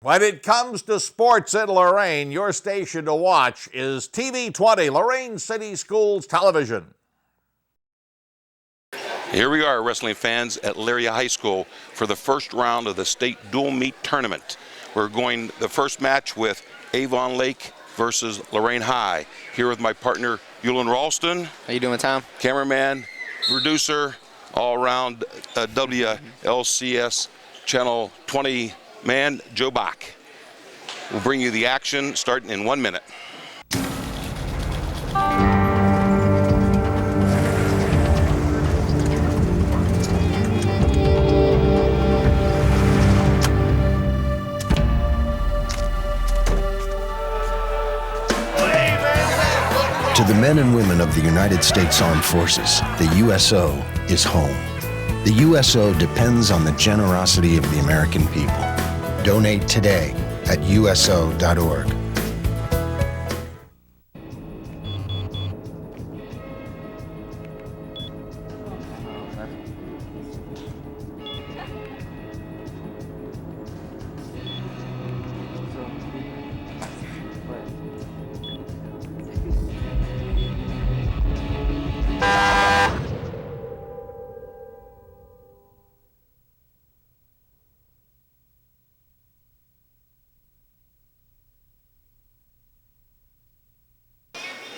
When it comes to sports in Lorain, your station to watch is TV 20, Lorain City Schools Television. Here we are, wrestling fans, at Elyria High School for the first round of the state dual meet tournament. We're going the first match with Avon Lake versus Lorain High. Here with my partner, Eulin Ralston. How you doing, Tom? Cameraman, producer, all-around WLCS Channel 20 man, Joe Bach. We'll bring you the action starting in 1 minute. To the men and women of the United States Armed Forces, the USO is home. The USO depends on the generosity of the American people. Donate today at uso.org.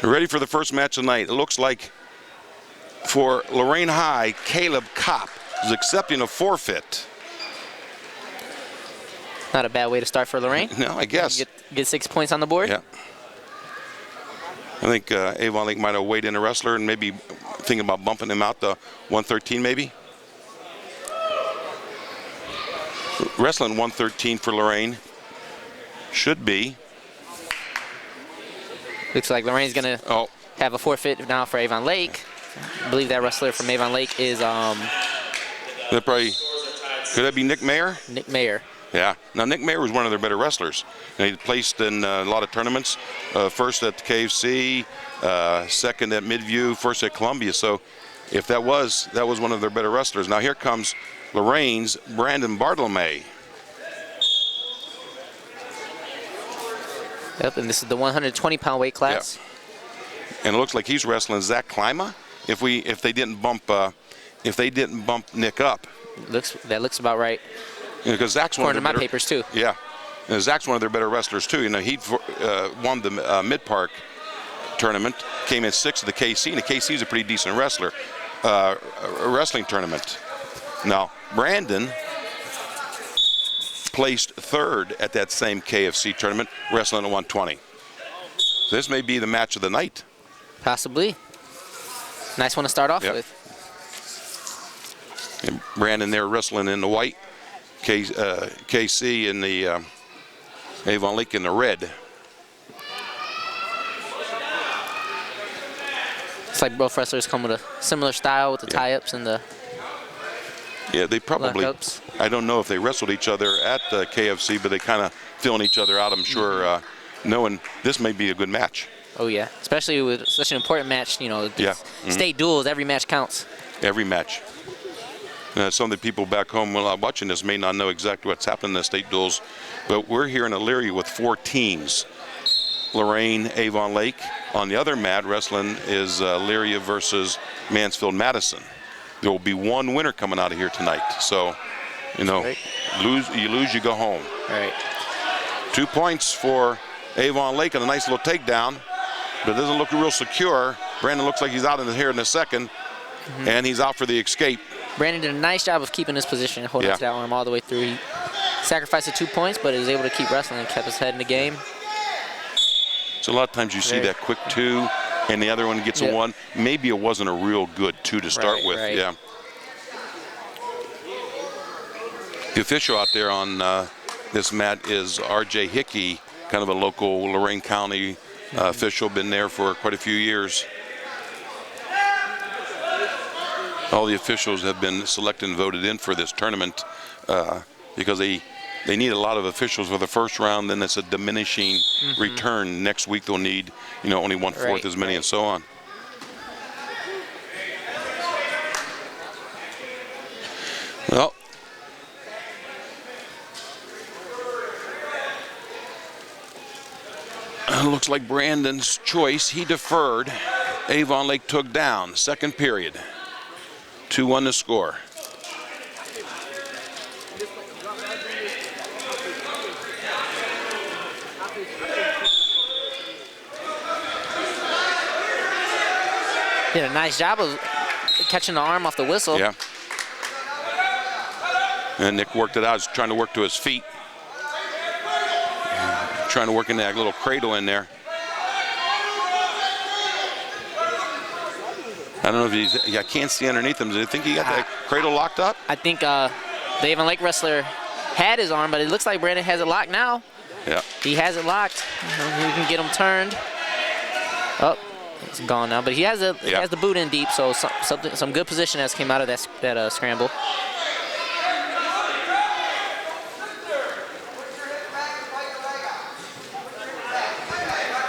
Ready for the first match tonight. It looks like for Lorain High, Caleb Kopp is accepting a forfeit. Not a bad way to start for Lorraine. No, I guess. Get 6 points on the board. Yeah. I think Avon Lake might have weighed in a wrestler and maybe thinking about bumping him out to 113 maybe. Wrestling 113 for Lorain. Should be. Looks like Lorraine's going to have a forfeit now for Avon Lake. I believe that wrestler from Avon Lake is... That probably, could that be Nick Mayer? Nick Mayer. Yeah. Now, Nick Mayer was one of their better wrestlers. And he placed in a lot of tournaments. First at the KFC, second at Midview, first at Columbia. So if that was one of their better wrestlers. Now here comes Lorraine's Brandon Bartolome. Yep, and this is the 120-pound weight class. Yeah. And it looks like he's wrestling Zach Klima. If they didn't bump Nick up. That looks about right. Because Zach's one of their better, my papers too. Yeah, and Zach's one of their better wrestlers too. You know, he won the Mid Park tournament, came in 6th at the KC, and the KC is a pretty decent wrestler. A wrestling tournament. Now Brandon placed 3rd at that same KFC tournament, wrestling at 120. So this may be the match of the night. Possibly. Nice one to start off with. And Brandon there wrestling in the white, KC in the Avon Lake in the red. It's like both wrestlers come with a similar style with the tie-ups and the... Yeah, they probably, lockups. I don't know if they wrestled each other at the KFC, but they kind of feeling each other out, I'm sure, knowing this may be a good match. Oh, yeah, especially with such an important match, you know, state duels, every match counts. Every match. Some of the people back home watching this may not know exactly what's happening in the state duels, but we're here in Elyria with 4 teams. Lorain, Avon Lake. On the other mat, wrestling is Elyria versus Mansfield-Madison. There will be one winner coming out of here tonight. So, you know, you lose, you go home. All right. 2 points for Avon Lake and a nice little takedown, but it doesn't look real secure. Brandon looks like he's out here in a second, and he's out for the escape. Brandon did a nice job of keeping his position, holding to that arm all the way through. He sacrificed the 2 points, but he was able to keep wrestling and kept his head in the game. So a lot of times you see that quick 2, and the other one gets a 1. Maybe it wasn't a real good 2 to start with. Yeah. The official out there on this mat is R.J. Hickey, kind of a local Lorain County official, been there for quite a few years. All the officials have been selected and voted in for this tournament because they need a lot of officials for the first round. Then it's a diminishing return. Next week they'll need, only 1/4 as many and so on. Well, Looks like Brandon's choice. He deferred. Avon Lake took down. Second period. 2-1 to score. Did a nice job of catching the arm off the whistle. Yeah. And Nick worked it out. He's trying to work to his feet. Trying to work in that little cradle in there. I don't know if he's, I can't see underneath him. Do you think he got that cradle locked up? I think the Avon Lake wrestler had his arm, but it looks like Brandon has it locked now. Yeah. He has it locked. We can get him turned. Oh, it's gone now, but he has it. He has the boot in deep, so some good position has came out of that scramble.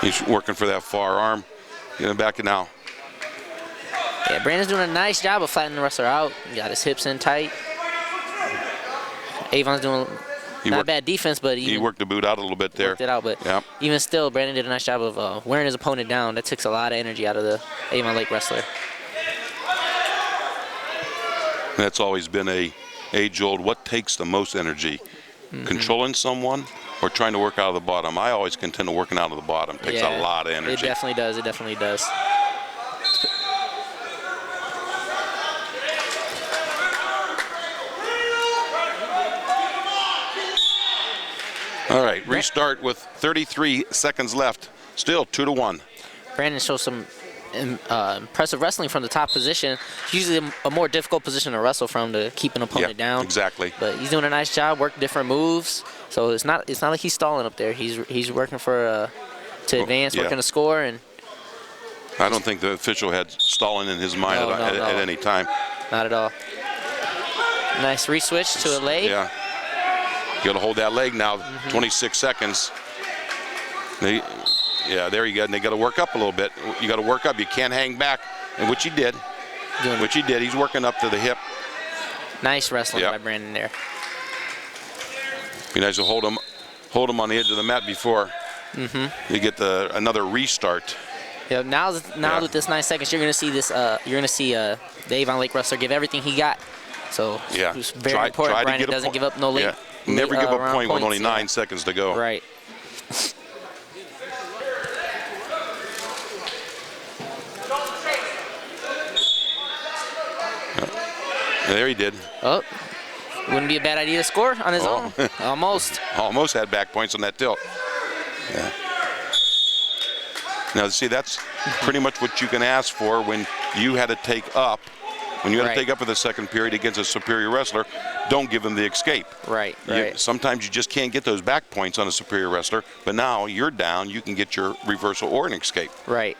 He's working for that far arm. Getting back it now. Yeah, Brandon's doing a nice job of flattening the wrestler out. He got his hips in tight. Avon's doing not bad defense, but he worked the boot out a little bit there. Worked it out, but even still, Brandon did a nice job of wearing his opponent down. That takes a lot of energy out of the Avon Lake wrestler. That's always been a age-old, what takes the most energy? Controlling someone or trying to work out of the bottom? I always contend to working out of the bottom. Takes a lot of energy. It definitely does. It definitely does. All right, restart with 33 seconds left. Still 2-1. Brandon shows some impressive wrestling from the top position. It's usually a more difficult position to wrestle from to keep an opponent down. Exactly. But he's doing a nice job, working different moves. So it's not like he's stalling up there. He's working for to advance, working to score, and I don't think the official had stalling in his mind at any time. Not at all. Nice re-switch to a leg. Yeah. You got to hold that leg now. 26 seconds. There you go. And they got to work up a little bit. You got to work up. You can't hang back, and which he did. He's working up to the hip. Nice wrestling by Brandon there. Be nice to hold him on the edge of the mat before you get another restart. Yeah. Now with this 9 seconds, you're gonna see this. You're gonna see the Avon Lake wrestler give everything he got. So it's very important. Brandon doesn't give up no late. Never give up a point with only 9 seconds to go. Right. There he did. Oh, wouldn't be a bad idea to score on his own. Almost. Almost had back points on that tilt. Yeah. Now, see, that's pretty much what you can ask for when you had to take up. When you had to take up for the second period against a superior wrestler, don't give him the escape. Right. Sometimes you just can't get those back points on a superior wrestler, but now you're down, you can get your reversal or an escape. Right.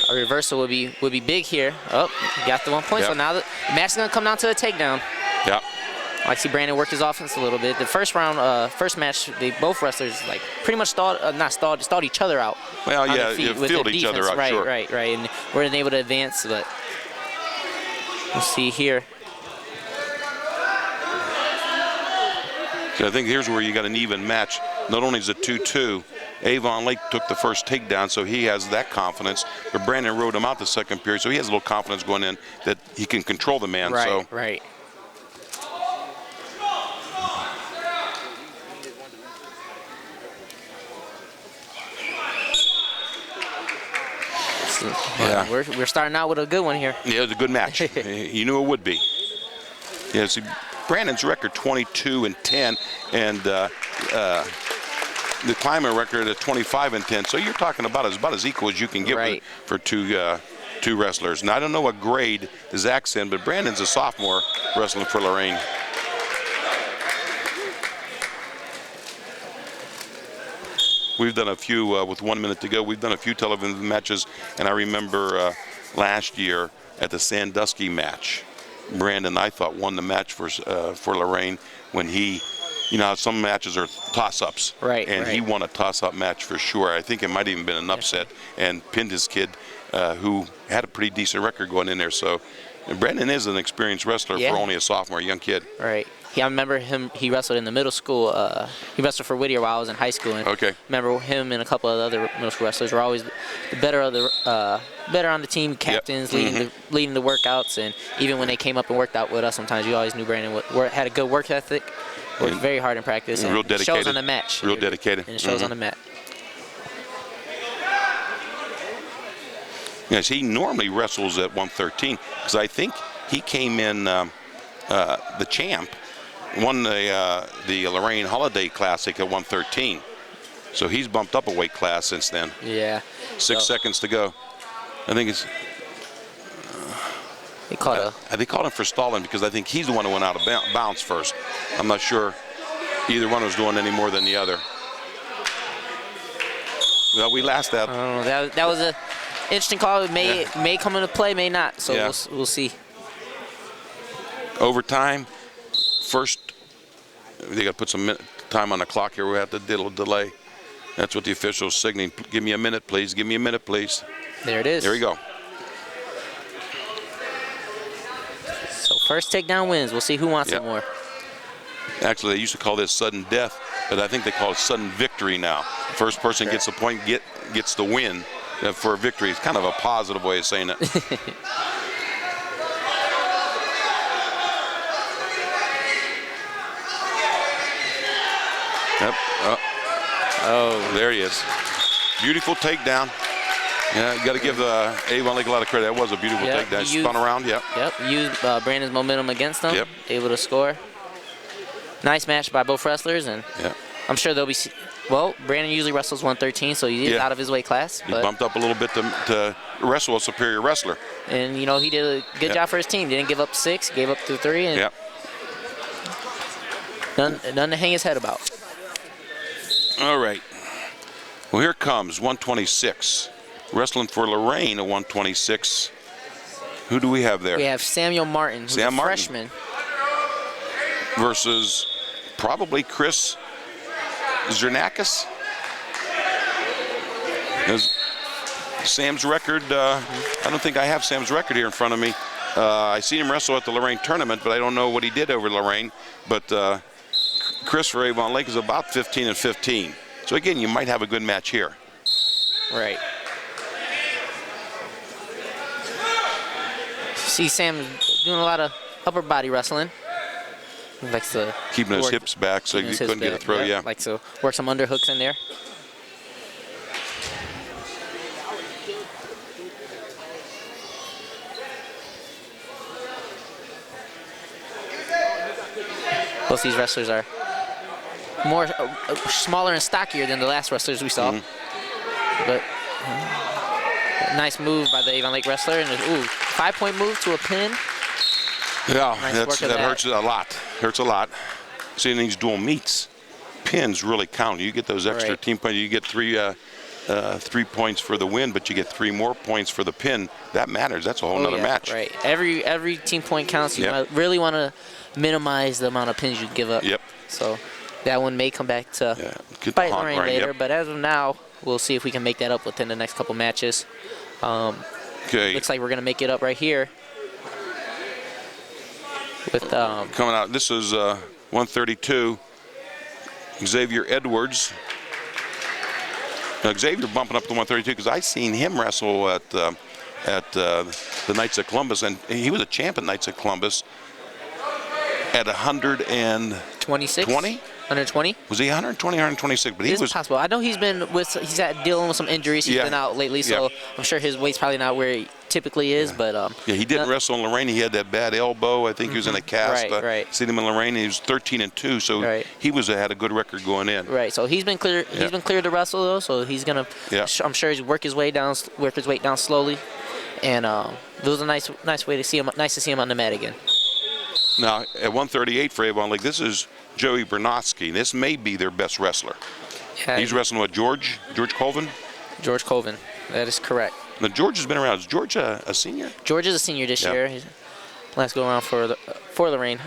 A reversal would be big here. Oh, he got the 1 point. So now the match is going to come down to a takedown. Yeah. I see Brandon work his offense a little bit. The first round, first match, both wrestlers like pretty much stalled each other out. Well, yeah, you filled each other out. Right, sure. right, and weren't able to advance. But we'll see here. So I think here's where you got an even match. Not only is it 2-2, Avon Lake took the first takedown, so he has that confidence. But Brandon rode him out the second period, so he has a little confidence going in that he can control the man. Right. Yeah, we're starting out with a good one here. Yeah, it was a good match. You knew it would be. Yeah, see, Brandon's record 22-10, and the Clymer record at 25-10. So you're talking about as equal as you can get for two wrestlers. Now I don't know what grade Zach's in, but Brandon's a sophomore wrestling for Lorraine. We've done a few, with 1 minute to go, we've done a few television matches, and I remember last year at the Sandusky match, Brandon, I thought, won the match for Lorraine when he, some matches are toss-ups. And he won a toss-up match for sure. I think it might have even been an upset and pinned his kid who had a pretty decent record going in there. So And Brandon is an experienced wrestler Yeah. for only a sophomore, young kid. Right. Yeah, I remember him. He wrestled in the middle school. He wrestled for Whittier while I was in high school. And Okay. remember him and a couple of other middle school wrestlers were always the better of the better on the team, captains, leading the workouts. And even when they came up and worked out with us, sometimes you always knew Brandon had a good work ethic, worked very hard in practice, and real it dedicated. shows on the match. Real dedicated. And it shows on the mat. Yes, he normally wrestles at 113 because I think he came in the champ. Won the Lorraine Holiday Classic at 113. So he's bumped up a weight class since then. Yeah. 6 seconds to go. I think it's. They called They called him for stalling because I think he's the one who went out of bounds first. I'm not sure either one was doing any more than the other. Well, we last that. I don't know. That was a interesting call. It may come into play, may not. So we'll see. Overtime. First, they got to put some time on the clock here. We have to do a little delay. That's what the official's signaling. Give me a minute, please. Give me a minute, please. There it is. There we go. So first takedown wins. We'll see who wants it more. Actually, they used to call this sudden death, but I think they call it sudden victory now. First person gets the point, gets the win for a victory. It's kind of a positive way of saying it. Yep. Oh, there he is. Beautiful takedown. Yeah, you got to give Avon Lake a lot of credit. That was a beautiful takedown. Spun around. Yep. Used Brandon's momentum against them. Yep. Able to score. Nice match by both wrestlers, and I'm sure they'll be. Well, Brandon usually wrestles 113, so he's out of his weight class. He bumped up a little bit to wrestle a superior wrestler. And you know he did a good job for his team. Didn't give up 6, gave up to 3, and none to hang his head about. All right. Well, here comes 126. Wrestling for Lorraine at 126. Who do we have there? We have Samuel Martin, who's a freshman. Versus probably Chris Zernakis. Sam's record, I don't think I have Sam's record here in front of me. I seen him wrestle at the Lorraine tournament, but I don't know what he did over Lorraine. But Chris for Avon Lake is about 15-15. So again, you might have a good match here. Right. See Sam doing a lot of upper body wrestling. He likes to keeping his hips back so you couldn't get a throw. Likes to work some underhooks in there. Both these wrestlers are more smaller and stockier than the last wrestlers we saw. But nice move by the Avon Lake wrestler, and 5-point move to a pin. Yeah, nice that hurts a lot. Hurts a lot. Seeing these dual meets, pins really count. You get those extra team points. You get 3 points for the win, but you get 3 more points for the pin. That matters. That's a whole nother match. Right. Every team point counts. You really want to minimize the amount of pins you give up. Yep. So that one may come back to bite Lorraine later, but as of now, we'll see if we can make that up within the next couple matches. Looks like we're going to make it up right here. With coming out, this is 132. Xavier Edwards. Now, Xavier bumping up to 132 because I seen him wrestle at the Knights of Columbus, and he was a champ at Knights of Columbus at 126. 120? Was he 120, 126? But he was possible. I know he's dealing with some injuries. He's been out lately, so I'm sure his weight's probably not where he typically is. But he didn't wrestle in Lorraine. He had that bad elbow. I think he was in a cast. Right. Seen him in Lorraine. He was 13-2, so he had a good record going in. Right. So he's been clear. He's been cleared to wrestle though. So he's gonna. I'm sure he's work his weight down slowly, and it was a nice way to see him. Nice to see him on the mat again. Now at 138 for Avon Lake, this is Joey Bernosky. This may be their best wrestler. Yeah, he's wrestling with George Colvin? George Colvin. That is correct. Now, George has been around. Is George a senior? George is a senior this year. Last go around for Lorraine.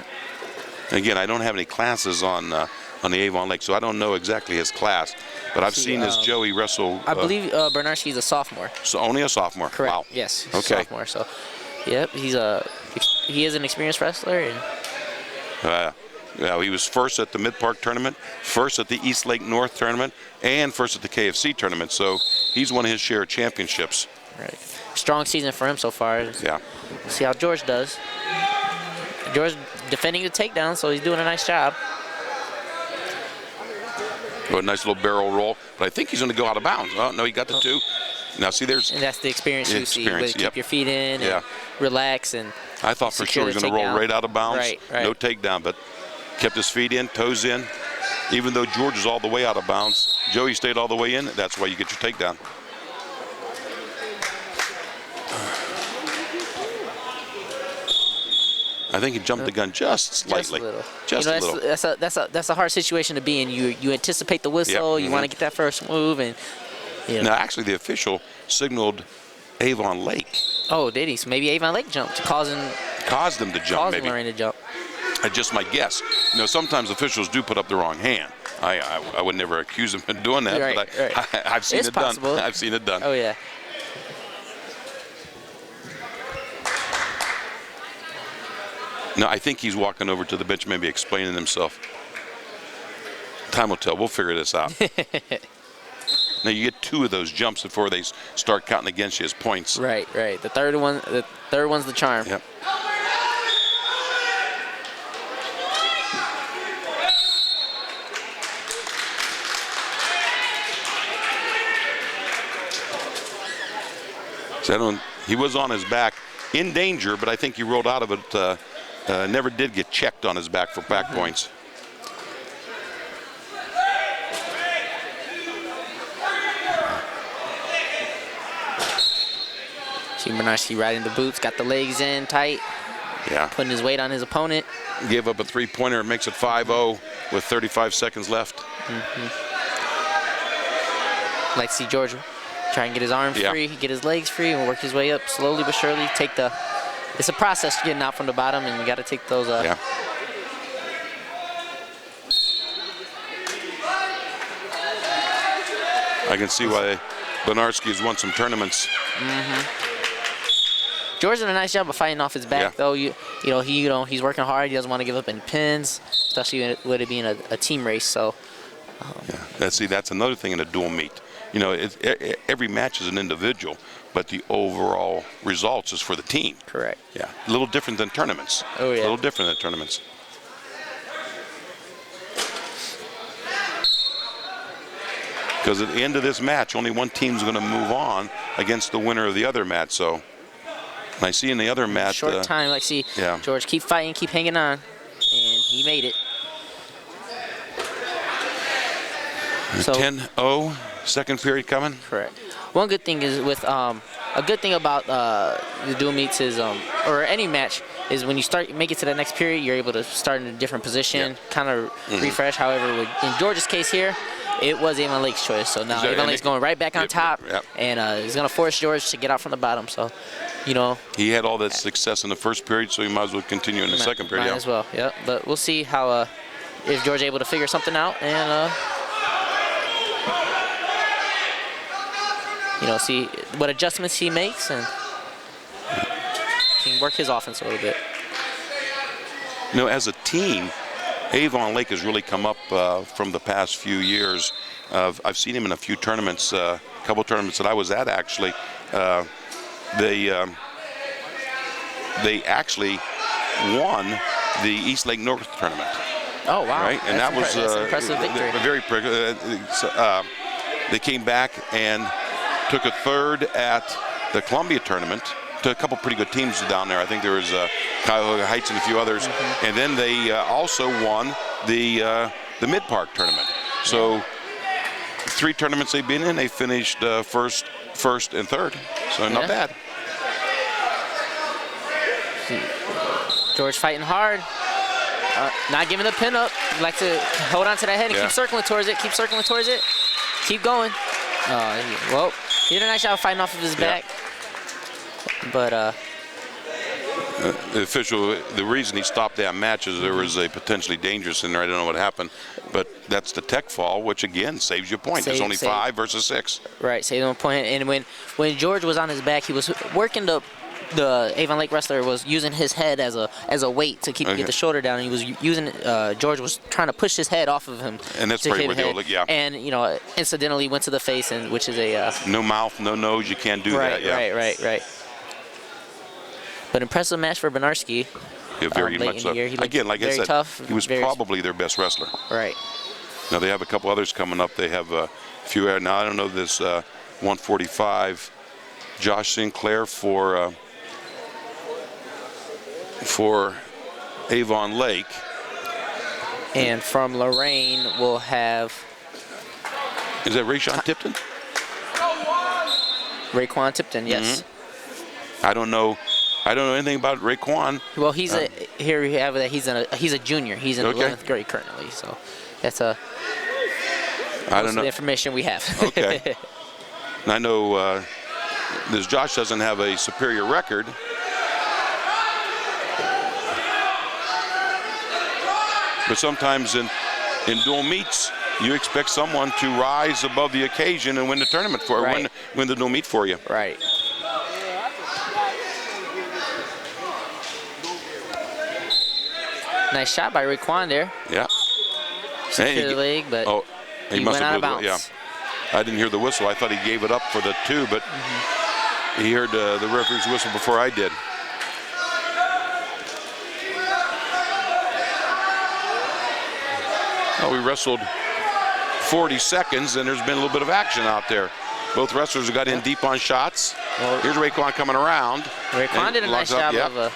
Again, I don't have any classes on the Avon Lake, so I don't know exactly his class. But I've seen this Joey wrestle. I believe Bernarski is a sophomore. So only a sophomore. Correct. Wow. Yes. Okay. Sophomore. So Yep, he is an experienced wrestler. And he was first at the Mid-Park tournament, first at the East Lake North tournament, and first at the KFC tournament. So he's won his share of championships. Right. Strong season for him so far. Yeah. We'll see how George does. George defending the takedown, so he's doing a nice job. Oh, a nice little barrel roll, but I think he's going to go out of bounds. Oh, no, he got the 2. Now, see, there's... And that's the experience you see. Keep your feet in and relax. And I thought for sure he was going to roll right out of bounds. Right. No takedown, but kept his feet in, toes in. Even though George is all the way out of bounds, Joey stayed all the way in. That's why you get your takedown. I think he jumped the gun just slightly. Just a little. That's a hard situation to be in. You anticipate the whistle. You want to get that first move, and Now, actually, the official signaled Avon Lake. Oh, did he? So maybe Avon Lake jumped, caused him to jump. Causing Lorraine to jump. That's just my guess. Sometimes officials do put up the wrong hand. I would never accuse him of doing that, but I've seen it done. I've seen it done. Oh yeah. No, I think he's walking over to the bench, maybe explaining himself. Time will tell. We'll figure this out. Now you get 2 of those jumps before they start counting against you as points. Right. The third one's the charm. Yep. So he was on his back in danger, but I think he rolled out of it. Never did get checked on his back for back points. Bernarski right in the boots, got the legs in tight. Yeah. Putting his weight on his opponent. Gave up a 3-pointer. It makes it 5-0 with 35 seconds left. Like to see George try and get his arms free, get his legs free, and work his way up slowly but surely. It's a process getting out from the bottom, and you got to take those. I can see why Benarski has won some tournaments. George did a nice job of fighting off his back, though. He's working hard. He doesn't want to give up any pins, especially with it being a team race. So. That's another thing in a dual meet. Every match is an individual, but the overall results is for the team. Correct. Yeah, a little different than tournaments. Oh yeah. A little different than tournaments. Because at the end of this match, only one team's going to move on against the winner of the other match. So, I see in the other match. Short time, George keep fighting, keep hanging on, and he made it. So 10-0, second period coming. Correct. One good thing is a good thing about the dual meets is or any match is when you make it to the next period, you're able to start in a different position, kind of refresh. However, in George's case here, it was Avon Lake's choice. So now Avon Lake's going right back on top, and he's going to force George to get out from the bottom. So, he had all that success in the first period, so he might as well continue in the second period. Might as well, yeah. But we'll see how if George is able to figure something out and. See what adjustments he makes and can work his offense a little bit. As a team, Avon Lake has really come up from the past few years. I've seen him in a few tournaments, a couple tournaments that I was at actually. They actually won the East Lake North tournament. Oh wow! Right, and that was an impressive victory. They came back and took a third at the Columbia tournament. To a couple pretty good teams down there. I think there was Cuyahoga Heights and a few others. And then they also won the Mid-Park tournament. So 3 tournaments they've been in, they finished first, and third. So not bad. George fighting hard. Not giving the pin up. He likes to hold on to that head and keep circling towards it. Keep going. He did a nice job fighting off of his back. But the reason he stopped that match is there was a potentially dangerous in there. I don't know what happened, but that's the tech fall, which again saves you points. It's only 5 versus 6. Right, saves him a point. And when George was on his back, he was working to the Avon Lake wrestler was using his head as a weight to get the shoulder down. And he was using George was trying to push his head off of him. And that's probably what they look. Yeah. And incidentally went to the face, and which is a no mouth, no nose. You can't do that. Yeah. Right. But impressive match for Benarski. Yeah, very much so. Again, like I said, tough, he was probably their best wrestler. Right. Now they have a couple others coming up. They have a few. Now I don't know this 145. Josh Sinclair for Avon Lake. And from Lorraine, we'll have. Is that Rayshawn Tipton? Raekwon Tipton, yes. I don't know anything about Raekwon. Well, here we have that he's a junior. He's in 11th grade currently, so that's the information we have. Okay. And I know this Josh doesn't have a superior record. But sometimes in dual meets, you expect someone to rise above the occasion and win the tournament for you, win the dual meet for you. Right. Nice shot by Raekwon there. Yeah. Secure the leg, but he went out of bounds. Yeah. I didn't hear the whistle. I thought he gave it up for the 2, but he heard the referee's whistle before I did. We wrestled 40 seconds, and there's been a little bit of action out there. Both wrestlers have got in deep on shots. Here's Raekwon coming around. Raekwon did a nice job of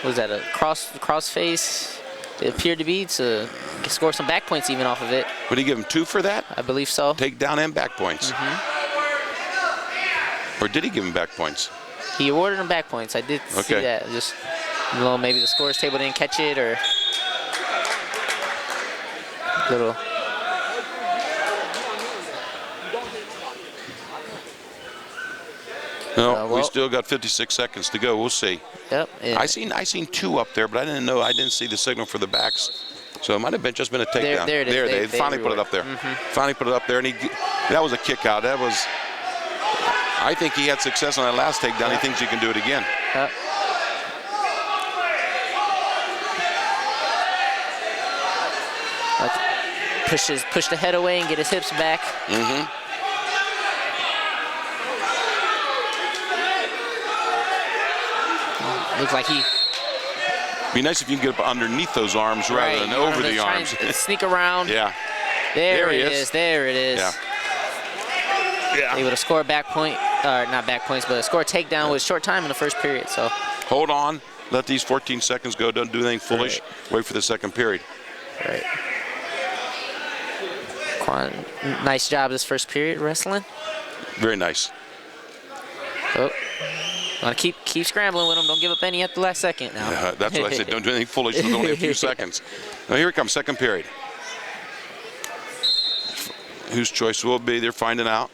was that a cross face? It appeared to be to score some back points even off of it. Would he give him 2 for that? I believe so. Take down and back points. Or did he give him back points? He awarded him back points. I did see that. Just maybe the scores table didn't catch it, or little. No, we still got 56 seconds to go. We'll see. Yep. I seen 2 up there, but I didn't see the signal for the backs. So it might have just been a takedown. There it is. They finally put it up there. Finally put it up there, and that was a kick out. That was. I think he had success on that last takedown. He thinks he can do it again. Push the head away and get his hips back. Looks like he. Be nice if you can get up underneath those arms rather than over the arms. Sneak around. Yeah. There it is. There it is. Yeah. Able to score a back point, not back points, but score a takedown with short time in the first period. So. Hold on. Let these 14 seconds go. Don't do anything foolish. Wait for the second period. Right. Nice job this first period wrestling. Very nice. Want to keep scrambling with them. Don't give up any at the last second now. That's what I said. Don't do anything foolish. There's only a few seconds. Now here it comes, second period. Whose choice will it be? They're finding out.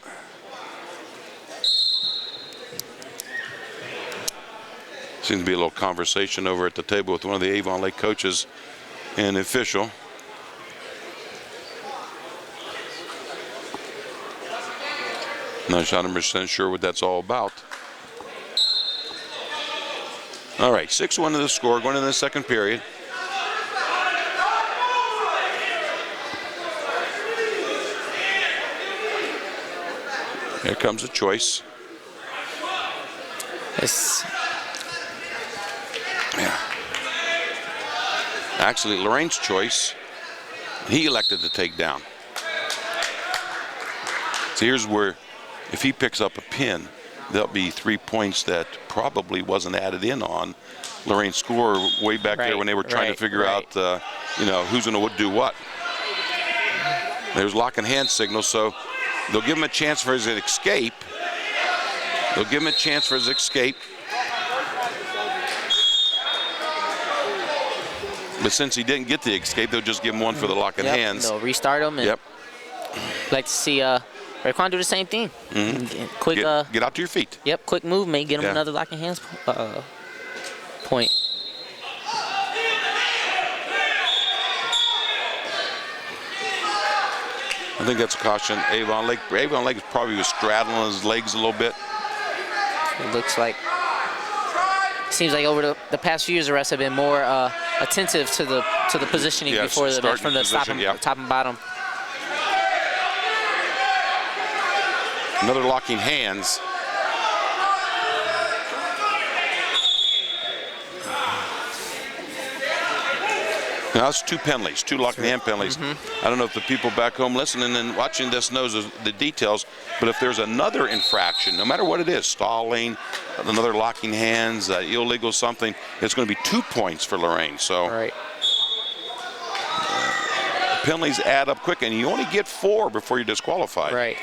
Seems to be a little conversation over at the table with one of the Avon Lake coaches and the official. Not 100% sure what that's all about. All right, 6-1 to the score, going into the second period. Here comes a choice. Yeah. Actually, Lorraine's choice, he elected to take down. So here's where, if he picks up a pin, there'll be 3 points that probably wasn't added in on Lorraine's score way back there when they were trying to figure out, who's going to do what. There's lock and hand signals, so they'll give him a chance for his escape. But since he didn't get the escape, they'll just give him one for the lock and hands. They'll restart him. And like to see Raekwon do the same thing. Quick. Get out to your feet. Yep, quick movement. Get him another lock and hands point. I think that's a caution. Avon Lake probably was straddling his legs a little bit. It looks like. seems like over the past few years, the refs have been more attentive to the positioning before the match, from the top and bottom. Another locking hands. Now that's 2 penalties, 2 locking hand penalties. I don't know if the people back home listening and watching this knows the details, but if there's another infraction, no matter what it is, stalling, another locking hands, illegal something, it's going to be 2 points for Lorraine. So penalties add up quick, and you only get 4 before you're disqualified. Right.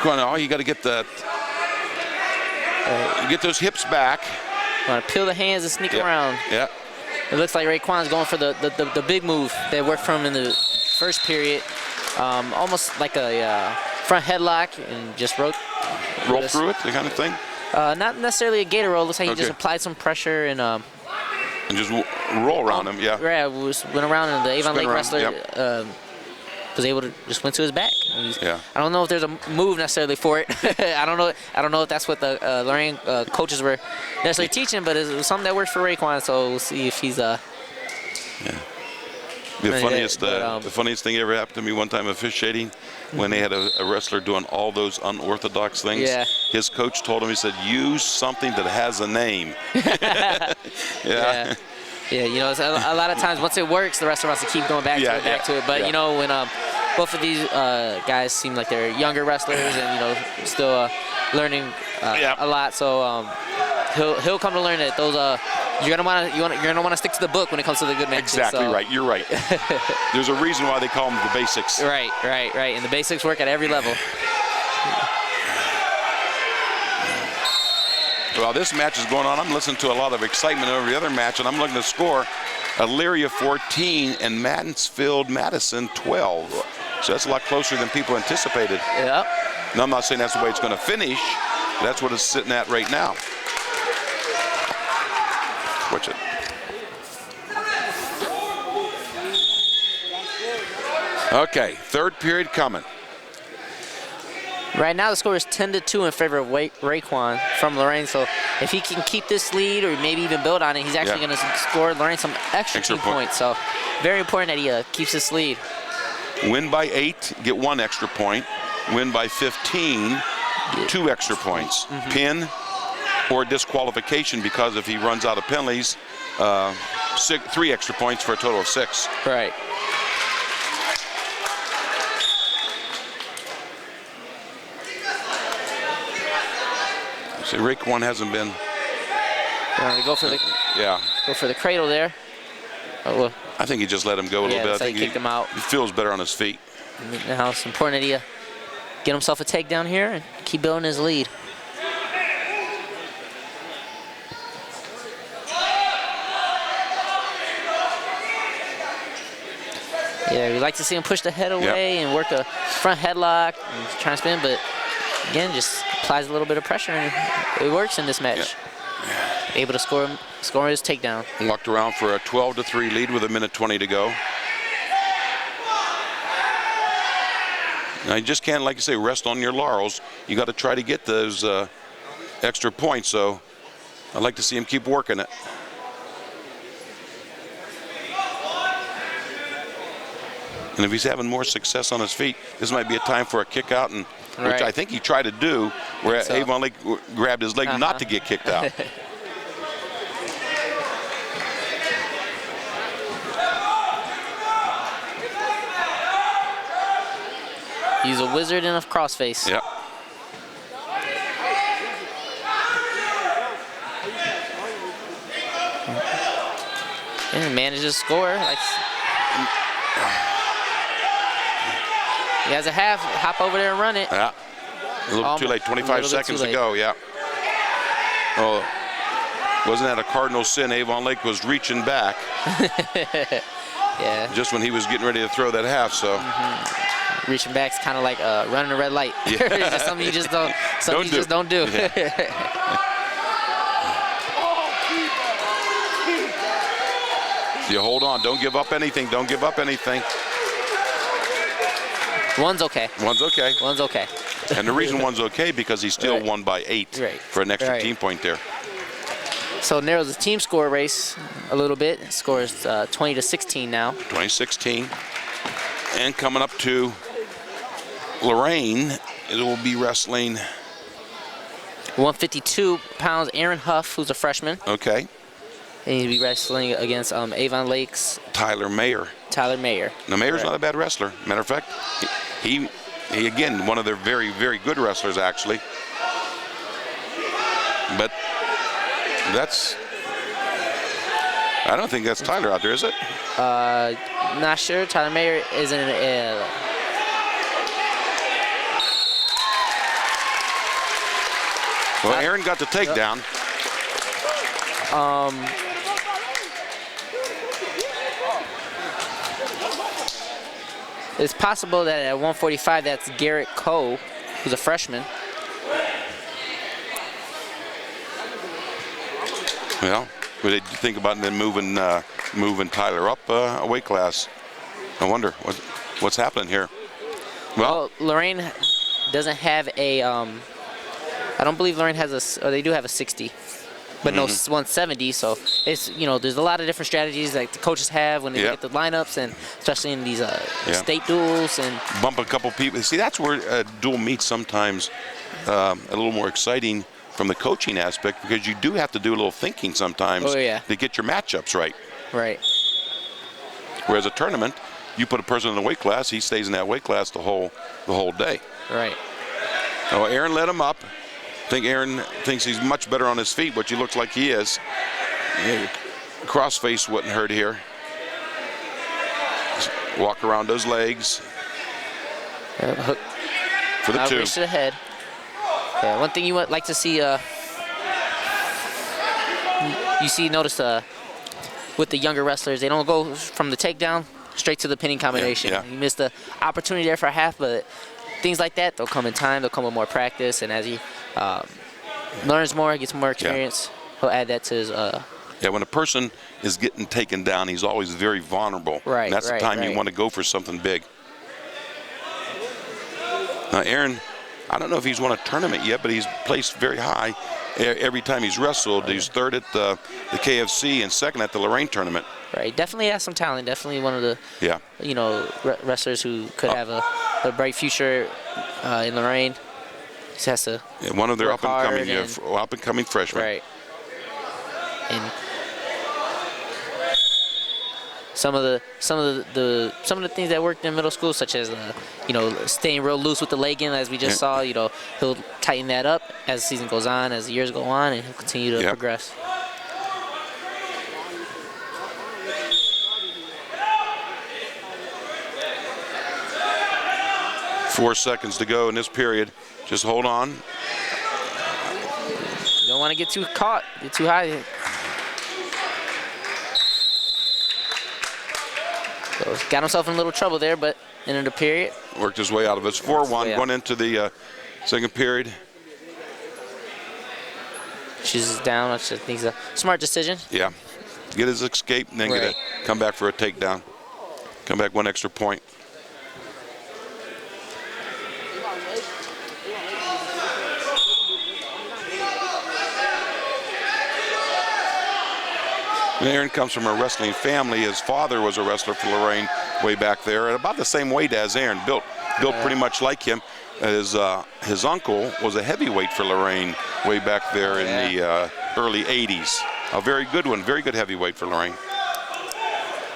Oh, you got to get get those hips back. Want to peel the hands and sneak around. Yeah. It looks like Raekwon's going for the big move that worked from him in the first period. Almost like a front headlock and just roll through it, the kind of thing. Not necessarily a gator roll. Looks like he just applied some pressure and just roll around him. Yeah. Yeah, went around, and the Avon Lake wrestler was able to just went to his back. I don't know if there's a move necessarily for it. I don't know if that's what the Lorain coaches were necessarily teaching, but it was something that worked for Raekwon. So we'll see if he's The funniest thing ever happened to me one time officiating, when they had a wrestler doing all those unorthodox things. Yeah. His coach told him, he said, use something that has a name. Yeah, you know, it's a lot of times once it works, the rest of us to keep going back to it. But you know, when both of these guys seem like they're younger wrestlers and still learning a lot, so he'll come to learn that those you're gonna want to stick to the book when it comes to the good matches. Exactly right. You're right. There's a reason why they call them the basics. Right. And the basics work at every level. Well, this match is going on. I'm listening to a lot of excitement over the other match, and I'm looking at the score. Elyria 14 and Madison 12. So that's a lot closer than people anticipated. Yep. Now, I'm not saying that's the way it's going to finish. That's what it's sitting at right now. Watch it. Okay, third period coming. Right now the score is 10-2 in favor of Raekwon from Lorraine. So if he can keep this lead or maybe even build on it, he's actually going to score Lorraine some extra team points. So very important that he keeps this lead. Win by 8, get 1 extra point. Win by 15, 2 extra points. Pin or disqualification, because if he runs out of penalties, 3 extra points for a total of 6. Right. See, Raekwon hasn't been. Go for the go for the cradle there. Oh, well. I think he just let him go a little bit. I think he kicked him out. He feels better on his feet. Now it's important that he get himself a takedown here and keep building his lead. Yeah, we'd like to see him push the head away and work a front headlock and try and spin, but again, just applies a little bit of pressure and it works in this match. Able to score his takedown. Walked around for a 12-3 lead with 1:20 to go. Now you just can't, like you say, rest on your laurels. You got to try to get those extra points. So I'd like to see him keep working it. And if he's having more success on his feet, this might be a time for a kick out, and which I think he tried to do, where Avon Lake grabbed his leg not to get kicked out. He's a wizard in a crossface. Yeah. And manages to score. He has a half. Hop over there and run it. Yeah. A little too late. 25 seconds to go. Yeah. Oh, wasn't that a cardinal sin? Avon Lake was reaching back. Yeah. Just when he was getting ready to throw that half. So. Reaching back's kind of like running a red light. It's just something you just don't. Something you just don't do. Yeah. You hold on. Don't give up anything. Don't give up anything. One's okay. One's okay. One's okay. And the reason one's okay because he still won by 8 for an extra team point there. So it narrows the team score race a little bit. It scores 20-16 now. 20-16. And coming up to Lorraine, it will be wrestling 152 pounds, Aaron Huff, who's a freshman. Okay. And he'll be wrestling against Avon Lake's Tyler Mayer. Now, Mayer's not a bad wrestler. Matter of fact, he again, one of their very, very good wrestlers, actually. But that's, I don't think that's Tyler out there, is it? Not sure. Tyler Mayer is in Well, Aaron got the takedown. It's possible that at 145, that's Garrett Coe, who's a freshman. Well, what did you think about them moving Tyler up a weight class? I wonder what's happening here. Well, Lorraine doesn't have a. I don't believe Lorraine has or they do have a 60, but no 170. So it's there's a lot of different strategies that the coaches have when they get the lineups, and especially in these state duels and bump a couple people. See, that's where a duel meets sometimes a little more exciting from the coaching aspect, because you do have to do a little thinking sometimes to get your matchups right. Right. Whereas a tournament, you put a person in a weight class, he stays in that weight class the whole day. Right. Oh, Aaron led him up. I think Aaron thinks he's much better on his feet, which he looks like he is. Crossface wouldn't hurt here. Just walk around those legs. Hook. For the 2. Reach to the head. Yeah, one thing you would like to see, notice with the younger wrestlers, they don't go from the takedown straight to the pinning combination. You missed the opportunity there for a half, but things like that, they'll come in time, they'll come with more practice, and as he learns more, gets more experience, he'll add that to his... when a person is getting taken down, he's always very vulnerable. Right, and that's the time you want to go for something big. Now, Aaron, I don't know if he's won a tournament yet, but he's placed very high every time he's wrestled. He's 3rd at the KFC and 2nd at the Lorain tournament. Right, definitely has some talent. Definitely one of the wrestlers who could have a bright future in Lorraine. He just has to one of their up and coming freshmen. Right. And some of the things that worked in middle school, such as staying real loose with the leg in, as we just saw. He'll tighten that up as the season goes on, as the years go on, and he'll continue to progress. Four seconds to go in this period. Just hold on. You don't want to get too caught, get too high. So got himself in a little trouble there, but in the period. Worked his way out of it. It's 4-1 going into the second period. Chooses down, which I think is a smart decision. Yeah. Get his escape and then come back for a takedown. Come back 1 extra point. Aaron comes from a wrestling family. His father was a wrestler for Lorraine way back there, at about the same weight as Aaron, built pretty much like him. His uncle was a heavyweight for Lorraine way back there in the early 80s. A very good one, very good heavyweight for Lorraine.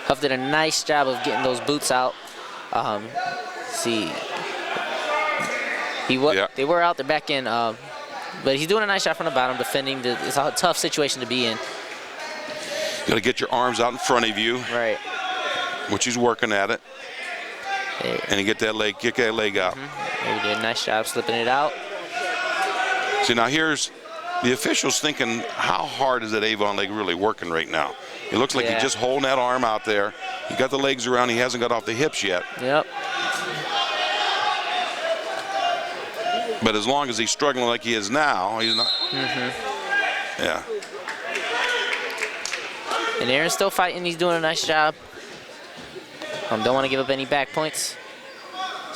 Huff did a nice job of getting those boots out. They were out the back end, but he's doing a nice job from the bottom, defending. It's a tough situation to be in. Got to get your arms out in front of you. Right. Which he's working at it. And you get that leg, kick that leg out. He did a nice job slipping it out. See, now here's the officials thinking, how hard is that Avon leg really working right now? It looks like he's just holding that arm out there. He got the legs around. He hasn't got off the hips yet. Yep. But as long as he's struggling like he is now, he's not. Yeah. And Aaron's still fighting. He's doing a nice job. Don't want to give up any back points.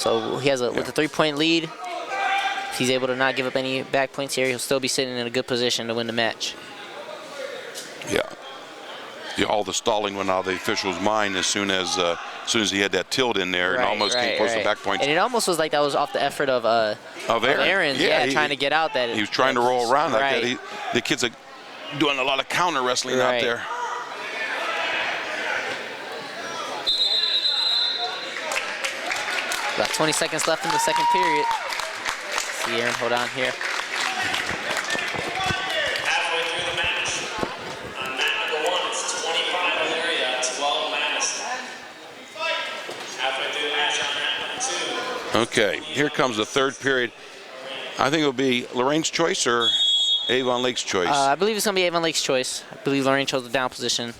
So he has with a 3-point lead. If he's able to not give up any back points here, he'll still be sitting in a good position to win the match. Yeah. All the stalling went out of the official's mind as soon as he had that tilt in there and almost came close to back points. And it almost was like that was off the effort of Aaron. Yeah, trying to get out that. He was trying to roll around like that. The kids are doing a lot of counter wrestling out there. About 20 seconds left in the second period. See Aaron hold on here. Halfway through the match. On mat number 1, it's 25 Elyria, 12 Madison. Halfway through the match on mat number 2. Okay, here comes the third period. I think it'll be Lorraine's choice or Avon Lake's choice. I believe it's going to be Avon Lake's choice. I believe Lorraine chose the down position.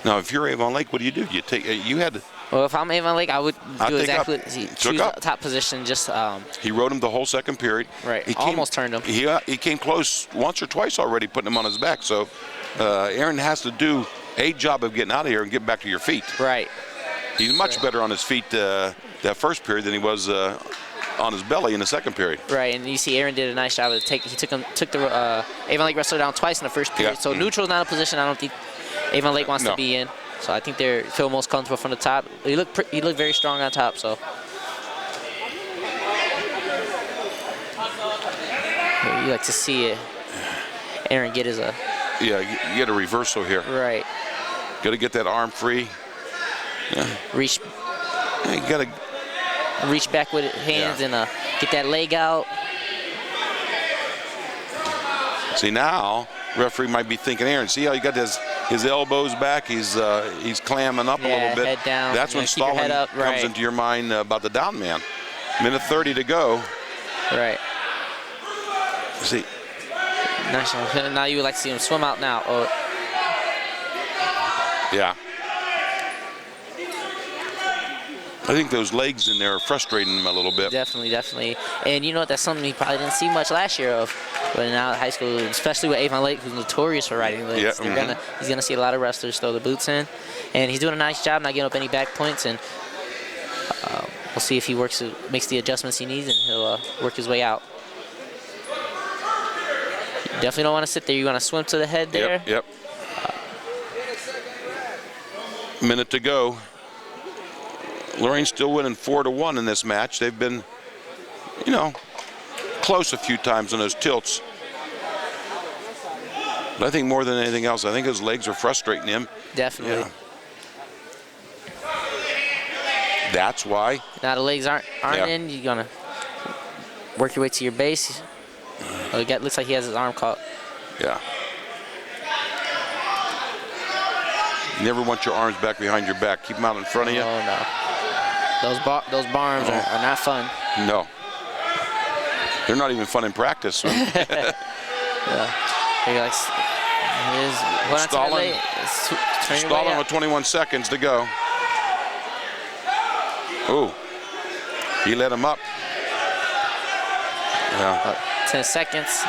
Now, if you're Avon Lake, what do? You take you had. Well, if I'm Avon Lake, I would do exactly choose up. top position. Just he rode him the whole second period. Right, He almost turned him. He came close once or twice already, putting him on his back. So Aaron has to do a job of getting out of here and getting back to your feet. Right. He's much better on his feet that first period than he was on his belly in the second period. Right, and you see Aaron did a nice job of took the Avon Lake wrestler down twice in the first period. Yeah. So neutral's not a position I don't think Avon Lake wants to be in. So I think they feel most comfortable from the top. He looked very strong on top. So you like to see it. Aaron get his Yeah, you get a reversal here. Right. Got to get that arm free. Yeah. Reach. Yeah, you got to reach back with hands and get that leg out. See, now referee might be thinking, Aaron, see how he got his elbows back? He's clamming up a little bit. Head down. That's when stalling comes into your mind about the down man. Minute 30 to go. Right. See. Nice. Now you would like to see him swim out now. Yeah. I think those legs in there are frustrating him a little bit. Definitely, definitely. And you know what? That's something he probably didn't see much last year of. But now at high school, especially with Avon Lake, who's notorious for riding legs, he's gonna see a lot of wrestlers throw the boots in, and he's doing a nice job not giving up any back points. And we'll see if he makes the adjustments he needs, and he'll work his way out. You definitely don't want to sit there. You want to swim to the head there. Yep. Minute to go. Lorraine still winning 4-1 in this match. They've been, close a few times on those tilts. But I think more than anything else, I think his legs are frustrating him. Definitely. Yeah. That's why. Now the legs aren't in. You're gonna work your way to your base. Looks like he has his arm caught. Yeah. You never want your arms back behind your back. Keep them out in front of you. Oh no. Those barms are not fun. No. They're not even fun in practice. Stalling with 21 seconds to go. Ooh. He let him up. Yeah. 10 seconds.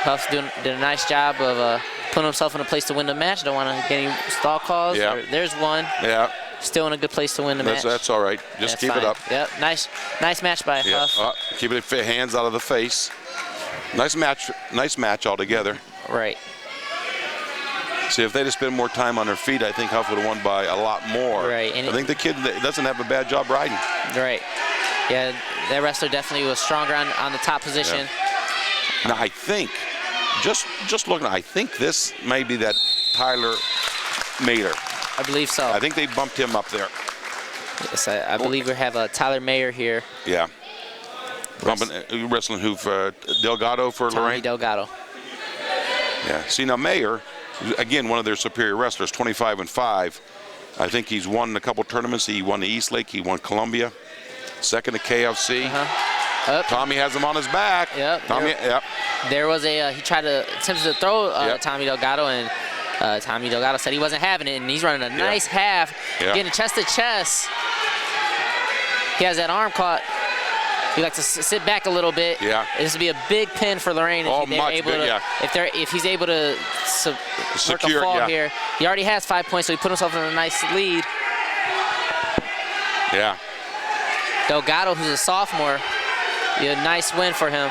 Huff did a nice job of putting himself in a place to win the match. Don't want to get any stall calls. Yeah. There's one. Yeah. Still in a good place to win the match. That's all right. Just keep it up. Yep. Nice match by Huff. Keep it hands out of the face. Nice match altogether. Right. See, if they'd have spent more time on their feet, I think Huff would have won by a lot more. Right. And I think the kid doesn't have a bad job riding. Right. Yeah, that wrestler definitely was stronger on the top position. Yeah. Now, I think, just looking, I think this may be that Tyler Mater. I believe so. I think they bumped him up there. Yes, I believe we have Tyler Mayer here. Yeah. Wrestling who for Delgado for Tommy Lorraine? Delgado. Yeah. See, now Mayer, again, one of their superior wrestlers, 25-5. I think he's won a couple tournaments. He won the East Lake. He won Columbia. Second to KFC. Tommy has him on his back. Yep. There was he attempted to throw Tommy Delgado, and Tommy Delgado said he wasn't having it, and he's running a nice half, getting chest to chest. He has that arm caught. He likes to sit back a little bit. Yeah. This would be a big pin for Lorraine if he's able to work a fall here. He already has 5 points, so he put himself in a nice lead. Yeah. Delgado, who's a sophomore, a nice win for him.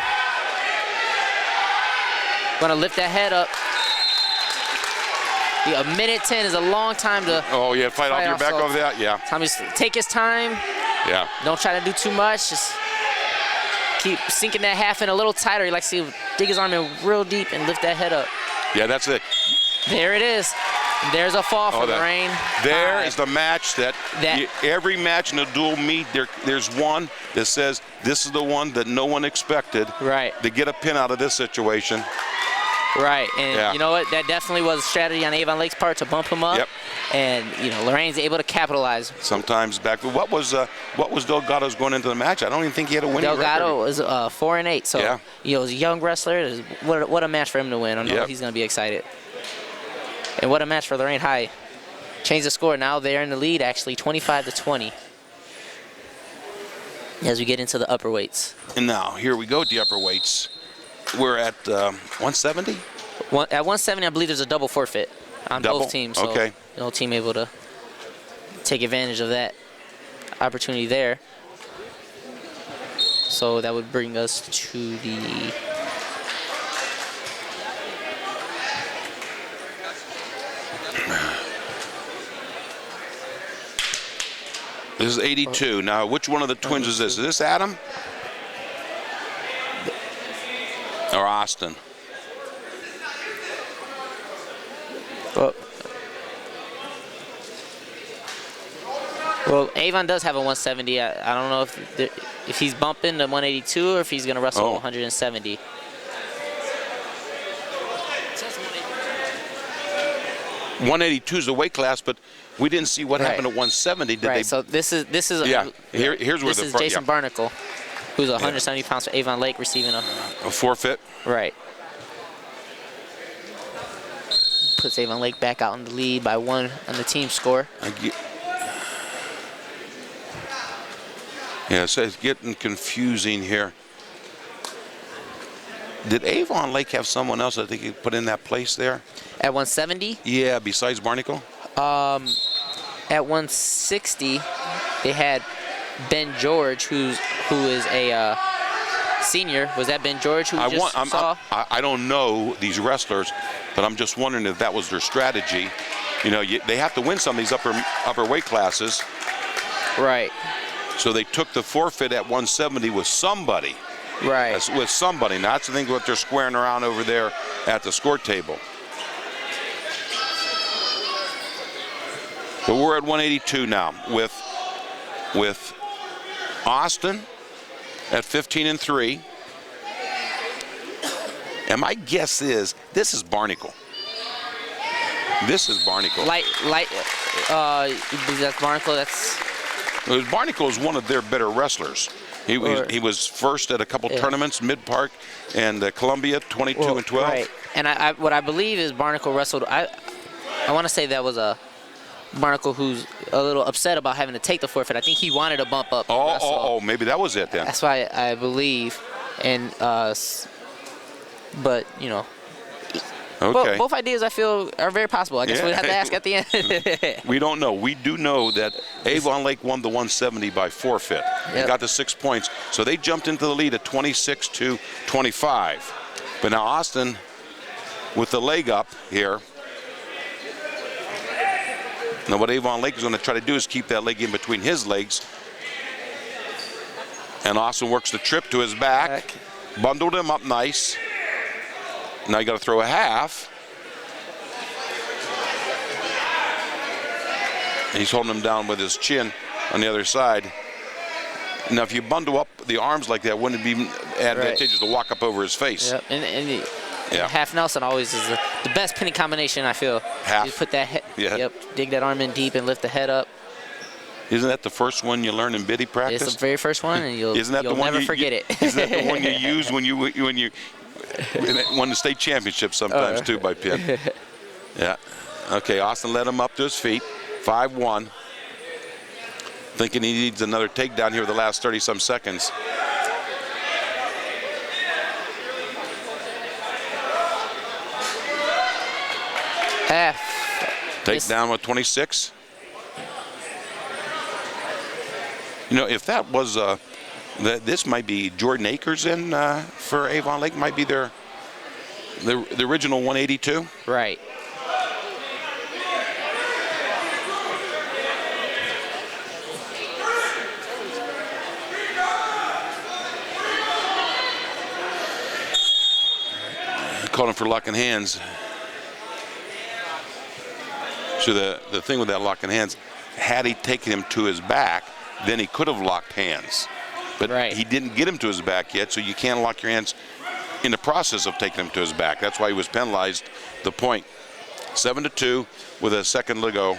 Gonna lift that head up. A minute 10 is a long time to. Oh yeah, fight off your back over that. Yeah. Time to take his time. Yeah. Don't try to do too much. Just keep sinking that half in a little tighter. He likes to dig his arm in real deep and lift that head up. Yeah, that's it. There it is. There's a fall for Lorraine. There is the match that every match in a dual meet, there's one that says this is the one that no one expected. Right. To get a pin out of this situation. Right, and you know what? That definitely was a strategy on Avon Lake's part to bump him up. Yep. And Lorraine's able to capitalize. Sometimes back. What was Delgado's going into the match? I don't even think he had a winning record. Delgado was 4-8. So he was a young wrestler. What a match for him to win. I know he's going to be excited. And what a match for Lorraine High. Change the score. Now they're in the lead, actually, 25-20. As we get into the upper weights. And now here we go at the upper weights. We're at 170? At 170, I believe there's a double forfeit on both teams. So no team able to take advantage of that opportunity there. So that would bring us to the This is 82. Now, which one of the twins is this? Is this Adam? Or Austin? Well, Avon does have a 170. I don't know if he's bumping to 182 or if he's going to wrestle 170. Oh. 182 is the weight class, but we didn't see what happened at 170. Did they? So this is here's where this is Jason Barnacle, who's 170 pounds for Avon Lake, receiving a forfeit. Right. Puts Avon Lake back out in the lead by 1 on the team score. Yeah, so it's getting confusing here. Did Avon Lake have someone else that they could put in that place there? At 170? Yeah, besides Barnacle? At 160, they had Ben George, who is a senior. Was that Ben George who saw? I don't know these wrestlers, but I'm just wondering if that was their strategy. They have to win some of these upper weight classes. Right. So they took the forfeit at 170 with somebody. Right. With somebody. Now that's the thing what they're squaring around over there at the score table. But we're at 182 now with Austin at 15-3. And my guess is this is Barnacle. This is Barnacle. That's Barnacle. Barnacle is one of their better wrestlers. He was first at a couple tournaments, Mid-Park and Columbia, 22 and 12. Right. And what I believe is Barnacle wrestled. I want to say that was a Barnacle who's a little upset about having to take the forfeit. I think he wanted to bump up. Maybe that was it then. That's why I believe. And but okay. Both ideas I feel are very possible. I guess we'll have to ask at the end. We don't know. We do know that Avon Lake won the 170 by forfeit. They got the 6 points. So they jumped into the lead at 26-25. But now Austin with the leg up here. Now what Avon Lake is going to try to do is keep that leg in between his legs. And Austin works the trip to his back. Bundled him up nice. Now you got to throw a half. And he's holding him down with his chin on the other side. Now if you bundle up the arms like that, wouldn't it be advantageous to walk up over his face? Yep. And half Nelson always is the best pinning combination, I feel. Half. You put that head, dig that arm in deep and lift the head up. Isn't that the first one you learn in biddy practice? It's the very first one, and you'll never forget it. Isn't that the one you use when you won the state championship sometimes too by pin? Yeah. Okay, Austin led him up to his feet, 5-1. Thinking he needs another takedown here with the last 30-some seconds. Half. Takedown with 26. You know, if that was this might be Jordan Akers in for Avon Lake, might be the original 182. Right. Called him for locking hands. So the thing with that locking hands, had he taken him to his back, then he could have locked hands. But he didn't get him to his back yet, so you can't lock your hands in the process of taking him to his back. That's why he was penalized the point. 7-2 with a second to go.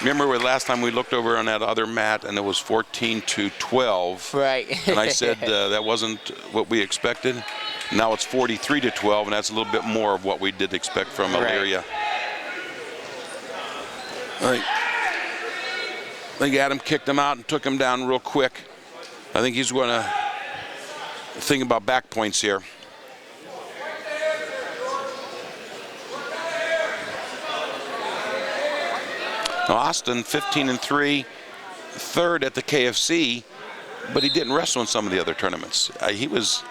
Remember last time we looked over on that other mat and it was 14-12. Right. And I said that wasn't what we expected. Now it's 43-12, and that's a little bit more of what we did expect from Elyria. I think Adam kicked him out and took him down real quick. I think he's going to think about back points here. Now Austin, 15-3, third at the KFC, but he didn't wrestle in some of the other tournaments. He was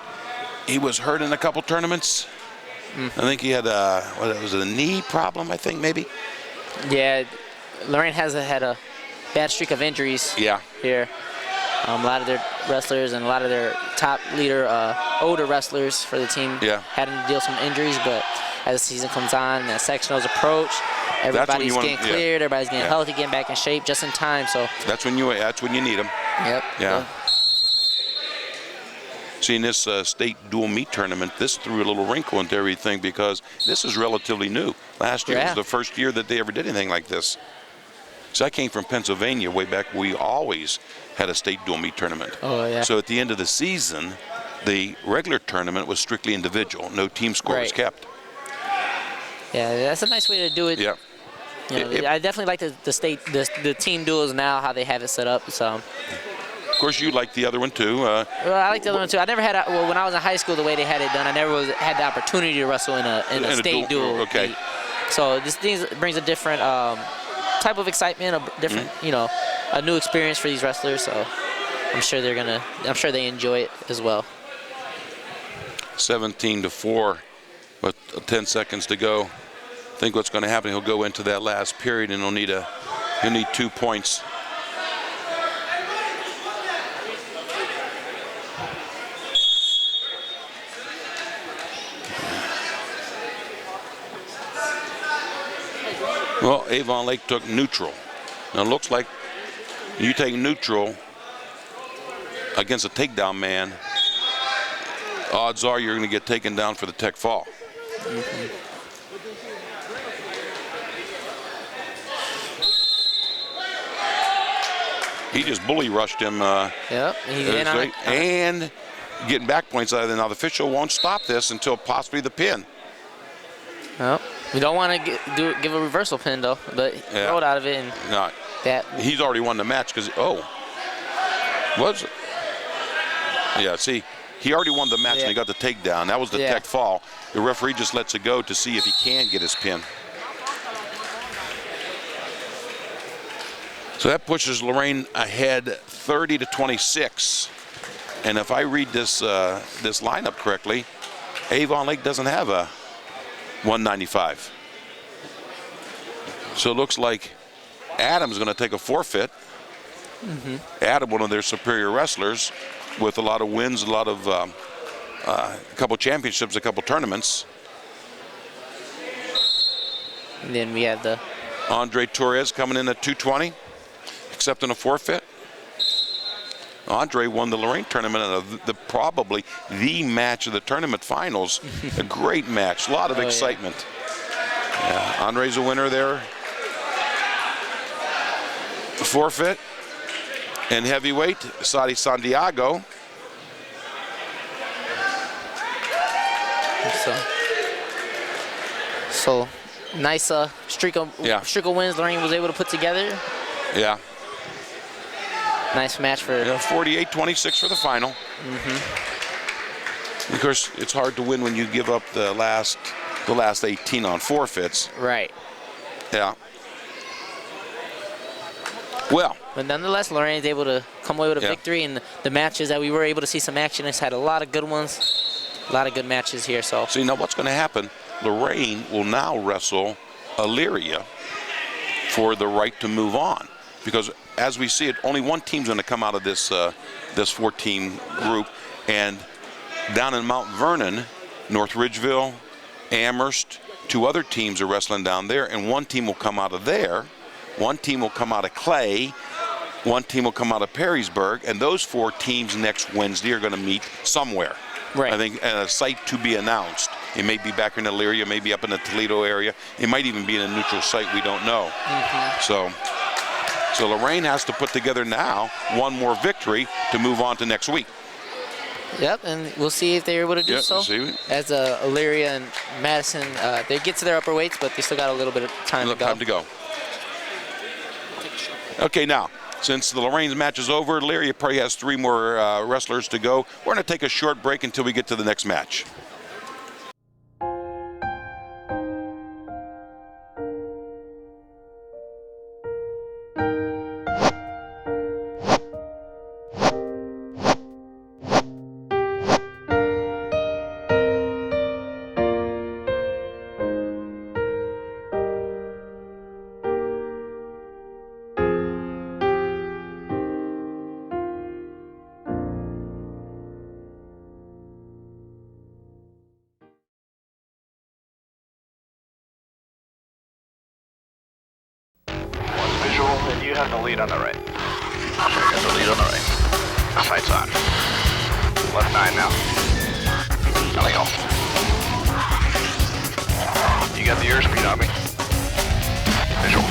hurt in a couple tournaments. I think he had a knee problem, I think, maybe. Yeah, Lorraine has had a bad streak of injuries here. A lot of their wrestlers and a lot of their top leader, older wrestlers for the team having to deal with some injuries, but as the season comes on and the sectionals approach, everybody's getting cleared, everybody's getting healthy, getting back in shape just in time. So that's when you need them. Yep. Yeah. See, in this state dual meet tournament, this threw a little wrinkle into everything because this is relatively new. Last year was the first year that they ever did anything like this. So I came from Pennsylvania way back. We always had a state dual meet tournament. Oh, yeah. So at the end of the season, the regular tournament was strictly individual. No team score was kept. Yeah, that's a nice way to do it. Yeah. You know, I definitely like the team duels now, how they have it set up. So. Of course, you like the other one too. Well, I like the other one too. I never had when I was in high school, the way they had it done, I never had the opportunity to wrestle in a state duel. Okay. So this thing brings a different type of excitement, a different, a new experience for these wrestlers. So I'm sure they enjoy it as well. 17-4, with 10 seconds to go. I think what's going to happen, he'll go into that last period and he'll need 2 points. Well, Avon Lake took neutral. Now it looks like you take neutral against a takedown man, odds are you're going to get taken down for the tech fall. He just bully rushed him. And getting back points out of it. Now the official won't stop this until possibly the pin. Well, we don't want to give a reversal pin though, but throw it out of it. And he's already won the match because was it? Yeah, see, he already won the match and he got the takedown. That was the tech fall. The referee just lets it go to see if he can get his pin. So that pushes Lorraine ahead 30-26. And if I read this lineup correctly, Avon Lake doesn't have a 195. So it looks like Adam's going to take a forfeit. Adam, one of their superior wrestlers, with a lot of wins, a lot of a couple championships, a couple tournaments. And then we have the Andre Torres coming in at 220, accepting a forfeit. Andre won the Lorain tournament and probably the match of the tournament finals. A great match, a lot of excitement. Yeah, Andre's a winner there. Forfeit. And heavyweight, Sadi Santiago. So Nice streak of wins Lorraine was able to put together. Yeah. Nice match for 48-26 for the final. Of course, it's hard to win when you give up the last 18 on forfeits. Right. Yeah. Well. But nonetheless, Lorraine is able to come away with a victory, and the matches that we were able to see some action, it's had a lot of good ones, a lot of good matches here. So you know what's going to happen? Lorraine will now wrestle Elyria for the right to move on, because as we see it, only one team's going to come out of this this 4-team group, and down in Mount Vernon, North Ridgeville, Amherst, 2 other teams are wrestling down there, and one team will come out of there, one team will come out of Clay, one team will come out of Perrysburg, and those 4 teams next Wednesday are going to meet somewhere. Right. I think at a site to be announced. It may be back in Elyria, maybe up in the Toledo area. It might even be in a neutral site. We don't know. So Lorraine has to put together now one more victory to move on to next week. Yep, and we'll see if they're able to do so. As Elyria and Madison, they get to their upper weights, but they still got a little bit of time to go. Okay, now, since the Lorraine's match is over, Elyria probably has 3 more wrestlers to go. We're going to take a short break until we get to the next match. And you have the lead on the right. Okay, got the lead on the right. Sights on. Left 9 now. Nothing else. You got the airspeed on me. Visual.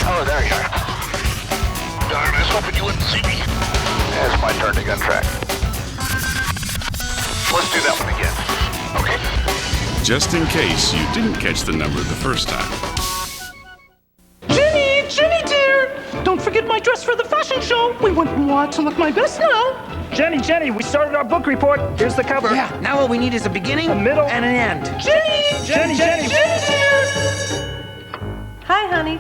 Oh, there you are. Darn, I was hoping you wouldn't see me. Yeah, it's my turn to gun track. Let's do that one again. Okay? Just in case you didn't catch the number the first time. Jenny dear! Don't forget my dress for the fashion show. We want to look my best now. Jenny, we started our book report. Here's the cover. Yeah, now all we need is a beginning, a middle, and an end. Jenny dear! Hi, honey.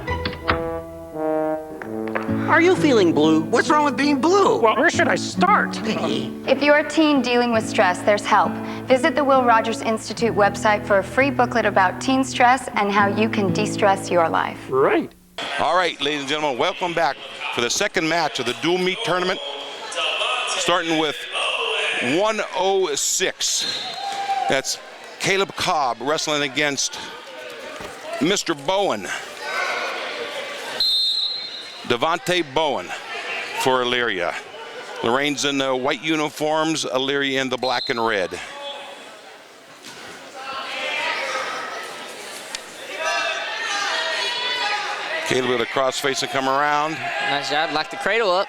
Are you feeling blue? What's wrong with being blue? Well, where should I start? If you're a teen dealing with stress, there's help. Visit the Will Rogers Institute website for a free booklet about teen stress and how you can de-stress your life. Right. All right, ladies and gentlemen, welcome back for the second match of the dual meet tournament, starting with 106. That's Caleb Cobb wrestling against Mr. Bowen. Devontae Bowen for Elyria. Lorraine's in the white uniforms, Elyria in the black and red. Caleb with a crossface and come around. Nice job, lock the cradle up.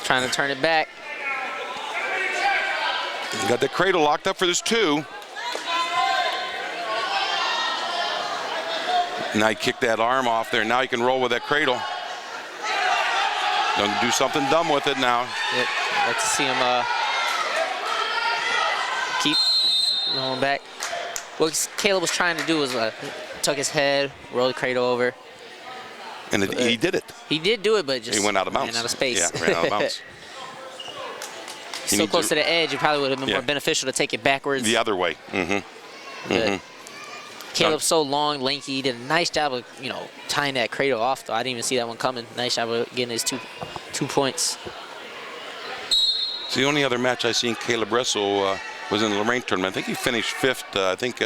Trying to turn it back. Got the cradle locked up for this 2. Now he kicked that arm off there. Now he can roll with that cradle. Don't do something dumb with it now. Yep. I'd like to see him keep rolling back. What Caleb was trying to do was tuck his head, roll the cradle over. And he did it. He did do it, but just he went out of bounds. Ran out of space. Yeah, ran out of bounds. So close to the edge, it probably would have been more beneficial to take it backwards. The other way. Caleb's so long, lanky. He did a nice job of, tying that cradle off, though. I didn't even see that one coming. Nice job of getting his two points. So the only other match I seen Caleb wrestle was in the Lorraine tournament. I think he finished 5th. I think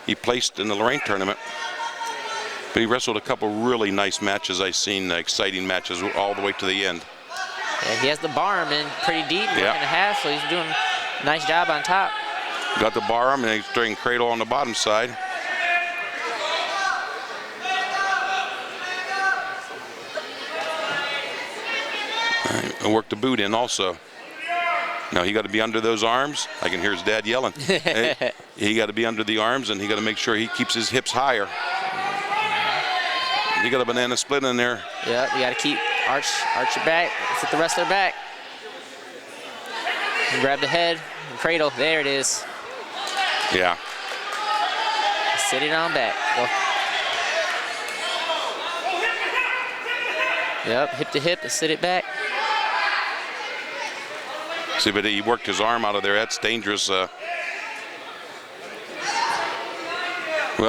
he placed in the Lorraine tournament. But he wrestled a couple really nice matches I seen, exciting matches all the way to the end. Yeah, he has the bar arm in pretty deep, 1.5, so he's doing a nice job on top. Got the bar arm, and he's doing cradle on the bottom side. And work the boot in also. Now he got to be under those arms. I can hear his dad yelling. Hey, he got to be under the arms, and he got to make sure he keeps his hips higher. You got a banana split in there. Yeah, you got to keep arch your back, sit the wrestler back. And grab the head, and cradle. There it is. Yeah. Sit it on back. Go. Yep, hip to hip, and sit it back. See, but he worked his arm out of there. That's dangerous. Well,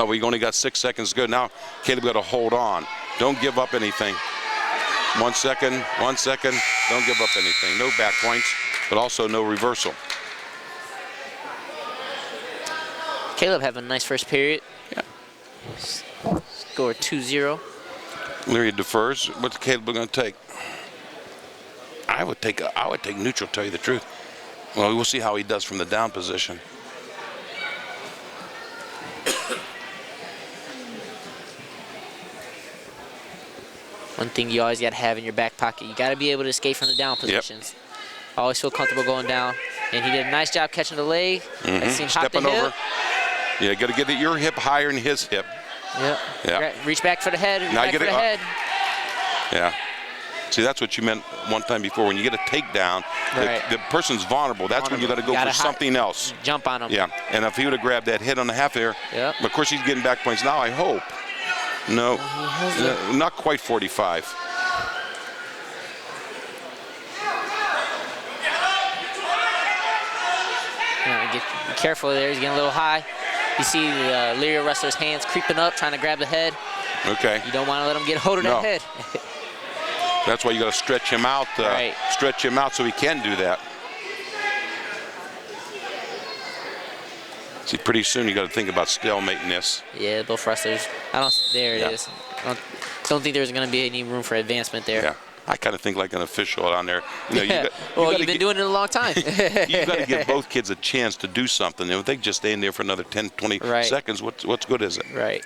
we only got 6 seconds to go. Now, Caleb got to hold on. Don't give up anything. 1 second, 1 second. Don't give up anything. No back points, but also no reversal. Caleb having a nice first period. Yeah. Score 2-0. Elyria defers. What's Caleb going to take? I would take neutral, tell you the truth. Well, we'll see how he does from the down position. One thing you always got to have in your back pocket, you got to be able to escape from the down positions. Yep. Always feel comfortable going down. And he did a nice job catching the leg. Stepping over. Yeah, got to get your hip higher than his hip. Yep. Yeah. Reach back for the head. Reach back for the head. Yeah. See, that's what you meant one time before. When you get a takedown, right. the person's vulnerable. That's when you got to go for something else. Jump on him. Yeah. And if he would have grabbed that head on the half air, yep. Of course he's getting back points now, I hope. No, not quite 45. Be careful there. He's getting a little high. You see the Elyria wrestler's hands creeping up, trying to grab the head. Okay. You don't want to let him get hold of that head. That's why you got to stretch him out. Right. Stretch him out so he can do that. See, pretty soon you got to think about stalemating this. Yeah, both wrestlers. There it is. I don't think there's going to be any room for advancement there. Yeah. I kind of think like an official on there. You know, you've been doing it a long time. You got to give both kids a chance to do something. If they just stay in there for another 10, 20 seconds, what's good is it? Right.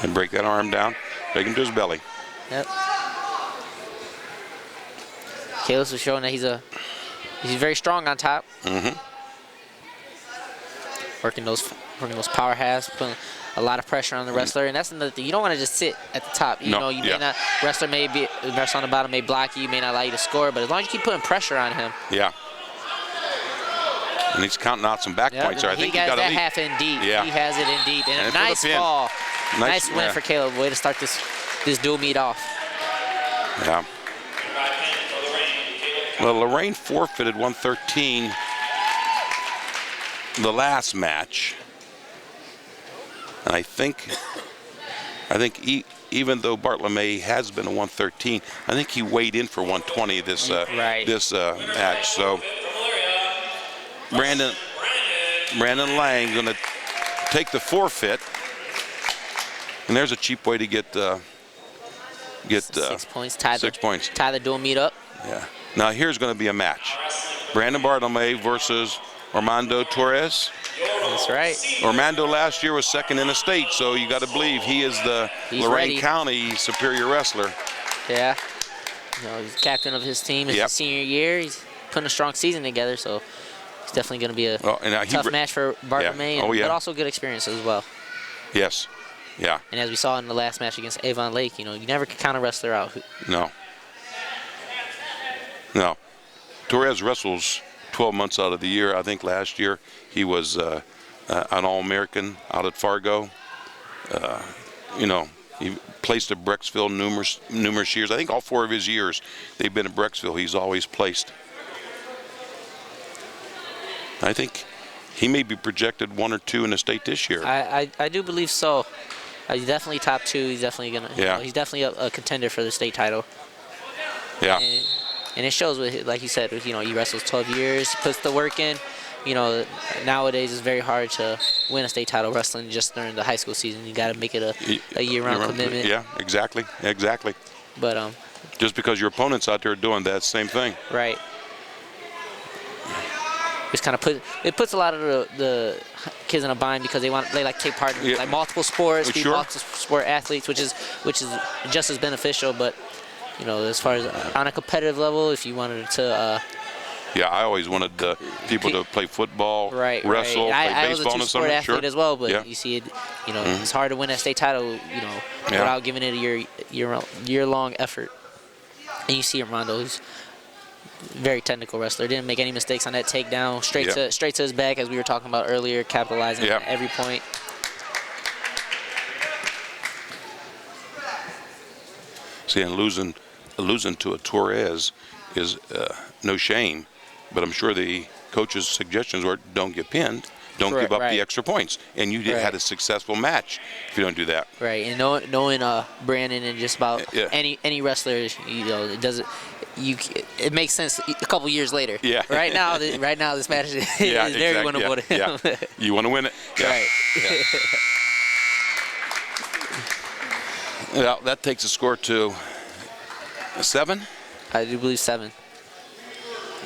And break that arm down, break him to his belly. Yep. Caleb was showing that he's very strong on top. Mm-hmm. Working those power halves, putting a lot of pressure on the wrestler, and that's another thing. You don't want to just sit at the top. You know, you may not. Wrestler on the bottom may block you, may not allow you to score, but as long as you keep putting pressure on him. Yeah. And he's counting out some back points there. I think he got that half in deep. Yeah. He has it in deep, and a nice ball. Nice win for Caleb. Way to start this dual meet off. Yeah. Well, Lorraine forfeited 113 the last match, and I think even though Bartlomay has been a 113, I think he weighed in for 120 this match. So Brandon Lang going to take the forfeit, and there's a cheap way to get 6 points. Tie 6 points. Tie the dual meet up. Yeah. Now here's going to be a match: Brandon Bartlomay versus Armando Torres. That's right. Armando last year was second in the state, so you got to believe he is the Lorain County superior wrestler. Yeah. He's captain of his team. It's his senior year. He's putting a strong season together, so it's definitely going to be a tough match for Bartlomay, but also good experience as well. Yes. Yeah. And as we saw in the last match against Avon Lake, you never can count a wrestler out. No. Torres wrestles 12 months out of the year. I think last year he was an All-American out at Fargo. He placed at Brecksville numerous years. I think all 4 of his years they've been at Brecksville. He's always placed. I think he may be projected 1 or 2 in the state this year. I do believe so. He's definitely top 2. He's definitely gonna. He's definitely a contender for the state title. Yeah. And it shows with, like you said, he wrestles 12 years, puts the work in. Nowadays it's very hard to win a state title wrestling just during the high school season. You got to make it a year-round commitment. Yeah, exactly. But just because your opponent's out there doing that same thing. Right. which kind of puts a lot of the kids in a bind because they like to take part in like multiple sports, be multiple sport athletes, which is just as beneficial. But you know, as far as on a competitive level, if you wanted to. Yeah, I always wanted people to play football, wrestle, play baseball in the summer. I was a two-sport athlete as well, but yeah. you see it, you know, it's hard to win that state title, you know, without giving it a year-long effort. And you see Rondo, who's a very technical wrestler, didn't make any mistakes on that takedown, straight to his back, as we were talking about earlier, capitalizing at every point. See, and losing to a Torres is no shame. But I'm sure the coach's suggestions were don't get pinned, don't give up the extra points. And you had a successful match if you don't do that. Right, and knowing Brandon and just about any wrestler, you know, it makes sense a couple years later. Yeah. Right now this match is very winnable to him. Yeah. You want to win it. Yeah. Right. Yeah. Well, that takes the score to 7. I do believe 7.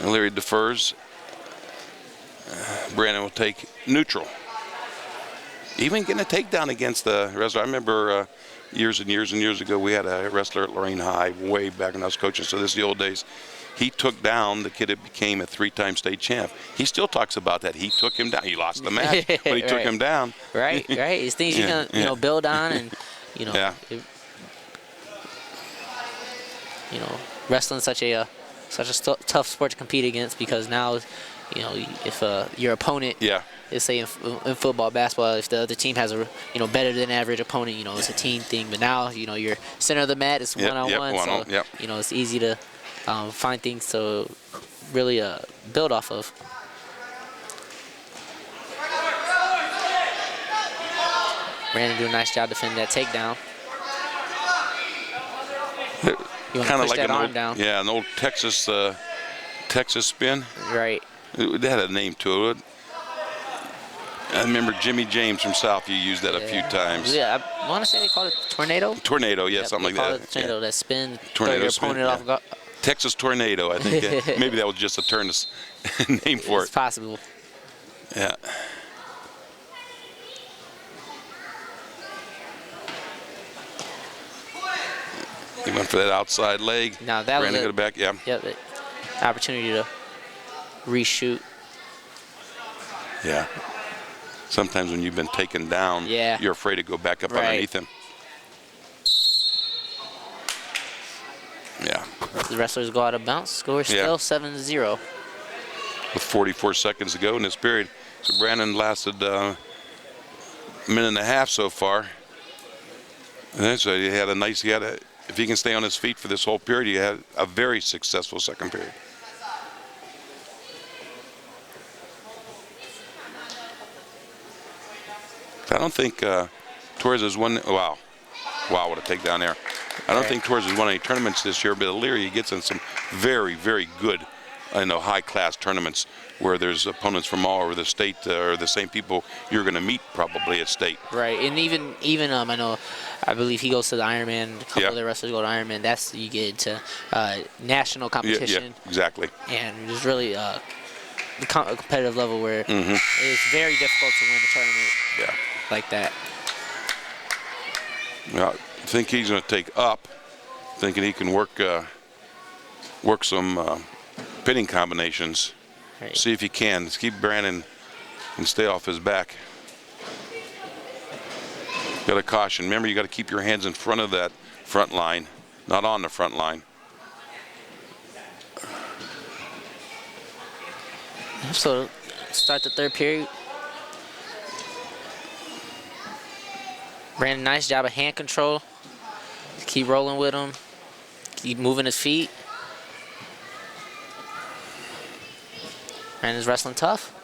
Elyria defers. Brandon will take neutral. Even getting a takedown against the wrestler. I remember years and years and years ago, we had a wrestler at Lorain High way back when I was coaching, so this is the old days. He took down the kid that became a 3-time state champ. He still talks about that. He took him down. He lost the match, but he took him down. Right. It's things you can build on, and wrestling such a tough sport to compete against, because now, you know, if your opponent, is say in football, basketball, if the other team has a better than average opponent, you know, it's a team thing. But now, you know, you're center of the mat, it's one-on-one, so you know, it's easy to find things to really build off of. Brandon do a nice job defending that takedown. Kind of like an old Texas spin. Right. It had a name to it. I remember Jimmy James from Southview used that a few times. Yeah, I want to say they called it tornado. Tornado, something like that. Tornado, that spin. Tornado your spin. Opponent off. Texas Tornado, I think. Maybe that was just a turn name for it. It's possible. Yeah. He went for that outside leg. Now that Brandon was got it back. Yeah. Yep. Opportunity to reshoot. Yeah. Sometimes when you've been taken down, you're afraid to go back up underneath him. Yeah. The wrestlers go out of bounds. Score still 7-0. With 44 seconds to go in this period. So Brandon lasted a minute and a half so far. And so if he can stay on his feet for this whole period, he had a very successful second period. I don't think Torres has won. Wow, what a takedown there. I don't think Torres has won any tournaments this year, but Elyria gets in some very, very good, high-class tournaments where there's opponents from all over the state, or the same people you're going to meet probably at state. Right, and even I believe he goes to the Ironman. A couple of the wrestlers go to Ironman. That's you get into national competition. Yeah, exactly. And it's really a competitive level where it's very difficult to win a tournament like that. Well, I think he's going to take up, thinking he can work some pitting combinations. Right. See if he can. Let's keep Brandon and stay off his back. Got a caution. Remember, you got to keep your hands in front of that front line, not on the front line. So, start the third period. Brandon, nice job of hand control. Keep rolling with him. Keep moving his feet. Brandon's wrestling tough.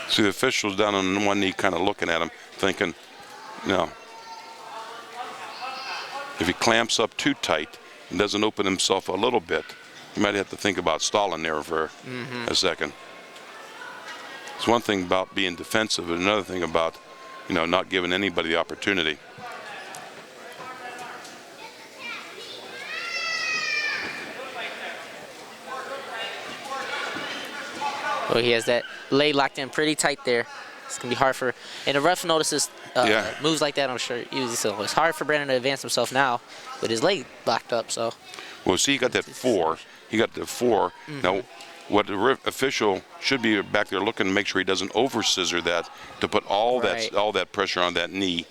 See the officials down on one knee kind of looking at him, thinking, no. If he clamps up too tight and doesn't open himself a little bit, you might have to think about stalling there for a second. It's one thing about being defensive, and another thing about, not giving anybody the opportunity. Oh, he has that leg locked in pretty tight there. It's going to be hard for, and the ref notices moves like that, I'm sure. So it's hard for Brandon to advance himself now with his leg locked up. So. Well, see, he got that 4. He got the 4. Now, what the official should be back there looking to make sure he doesn't over-scissor that to put all that pressure on that knee.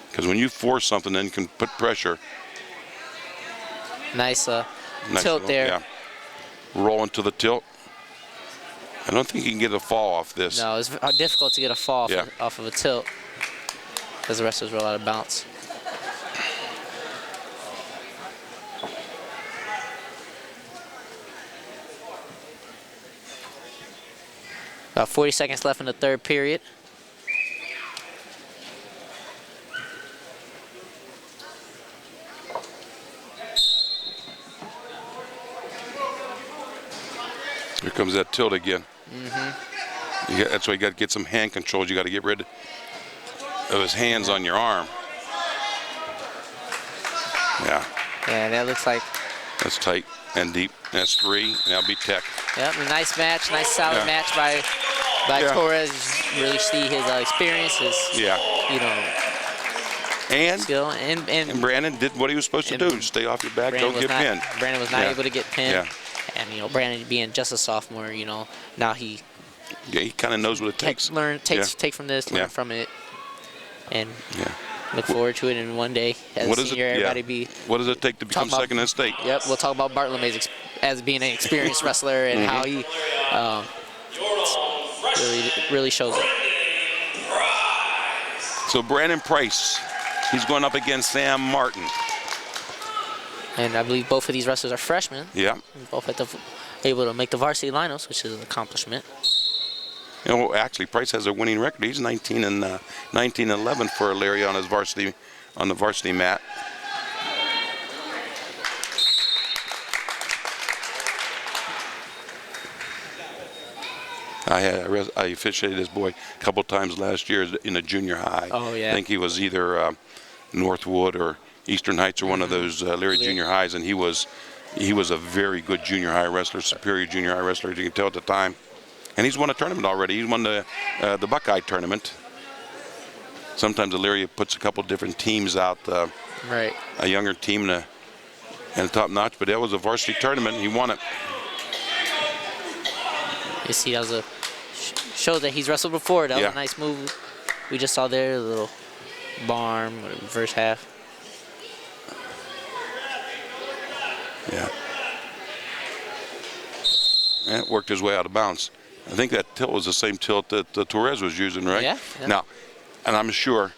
Because when you force something, then you can put pressure. Nice tilt there. Yeah. Roll into the tilt. I don't think he can get a fall off this. No, it's difficult to get a fall off of a tilt because the wrestlers roll out of bounce. About 40 seconds left in the third period. Here comes that tilt again. That's why you got to get some hand controls. You got to get rid of his hands on your arm. Yeah. Yeah, that looks like. That's tight and deep. That's 3. That'll be tech. Yep, a nice match, nice solid match by Torres. Really see his experience, his skill, and Brandon did what he was supposed to do. Stay off your back, don't get pinned. Brandon was not able to get pinned. And Brandon being just a sophomore, now he kind of knows what it takes. Take from this, learn from it, and look forward to it in one day as a senior. Everybody be. What does it take to become second in the state? Yep, we'll talk about Bartolome's as being an experienced wrestler and how he really shows it. So Brandon Price, he's going up against Sam Martin. And I believe both of these wrestlers are freshmen. Yeah. Both able to make the varsity lineups, which is an accomplishment. Actually, Price has a winning record. He's 19-11 for Elyria on the varsity mat. I officiated this boy a couple times last year in a junior high. Oh yeah. I think he was either Northwood or Eastern Heights or one of those Elyria junior highs, and he was a very good junior high wrestler, superior junior high wrestler, as you can tell at the time. And he's won a tournament already. He's won the Buckeye tournament. Sometimes Elyria puts a couple different teams out, a younger team and a top notch, but that was a varsity tournament, and he won it. You see, that was a show that he's wrestled before. That was a nice move. We just saw there, a little barm, reverse half. Yeah. And it worked his way out of bounds. I think that tilt was the same tilt that Torres was using, right? Yeah. Now, and I'm sure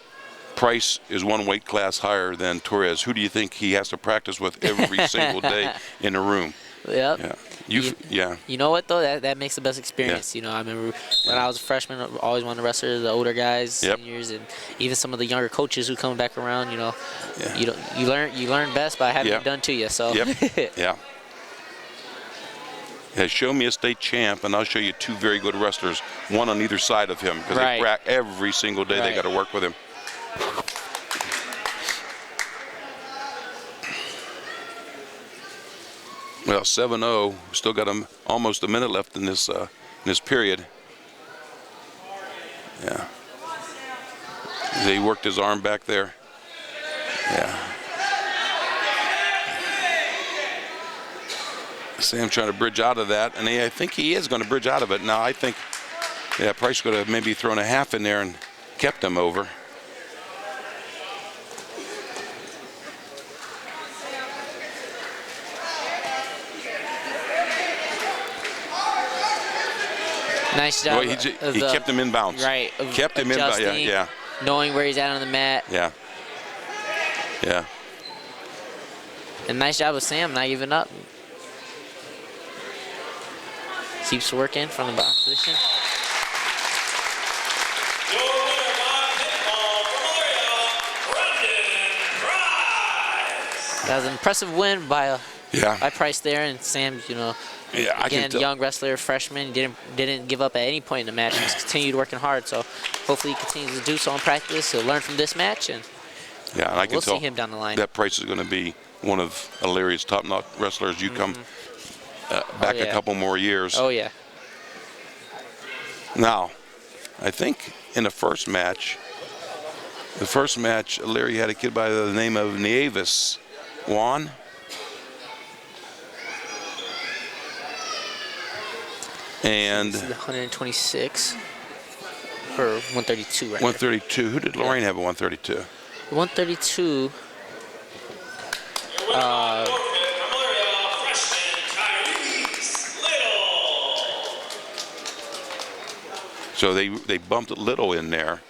Price is one weight class higher than Torres. Who do you think he has to practice with every single day in a room? Yep. Yeah. You know what, though? That makes the best experience. I remember when I was a freshman, I always wanted to wrestle the older guys, seniors, and even some of the younger coaches who come back around. You learn best by having it done to you. So. Yeah. Show me a state champ, and I'll show you 2 very good wrestlers, one on either side of him, because every single day they got to work with him. Well, 7-0. Still got almost a minute left in this period. Yeah. He worked his arm back there. Yeah. Sam trying to bridge out of that, and I think he is going to bridge out of it. Now I think, Price could have maybe thrown a half in there and kept him over. Nice job. Well, he kept him in bounds. Right. Kept him in bounds. Yeah. Knowing where he's at on the mat. Yeah. And nice job of Sam not giving up. Keeps working from the box position. That was an impressive win by Price there, and Sam, again, young wrestler, freshman, didn't give up at any point in the match. He's continued working hard, so hopefully he continues to do so in practice. He'll learn from this match, and I can we'll tell see him down the line. That Price is going to be one of Elyria's top-notch wrestlers. You come back a couple more years. Oh, yeah. Now, I think in the first match, Elyria had a kid by the name of Nieves Juan. And this is 126 or 132 right 132. Who did Lorraine have at 132? 132. So they bumped Little in there.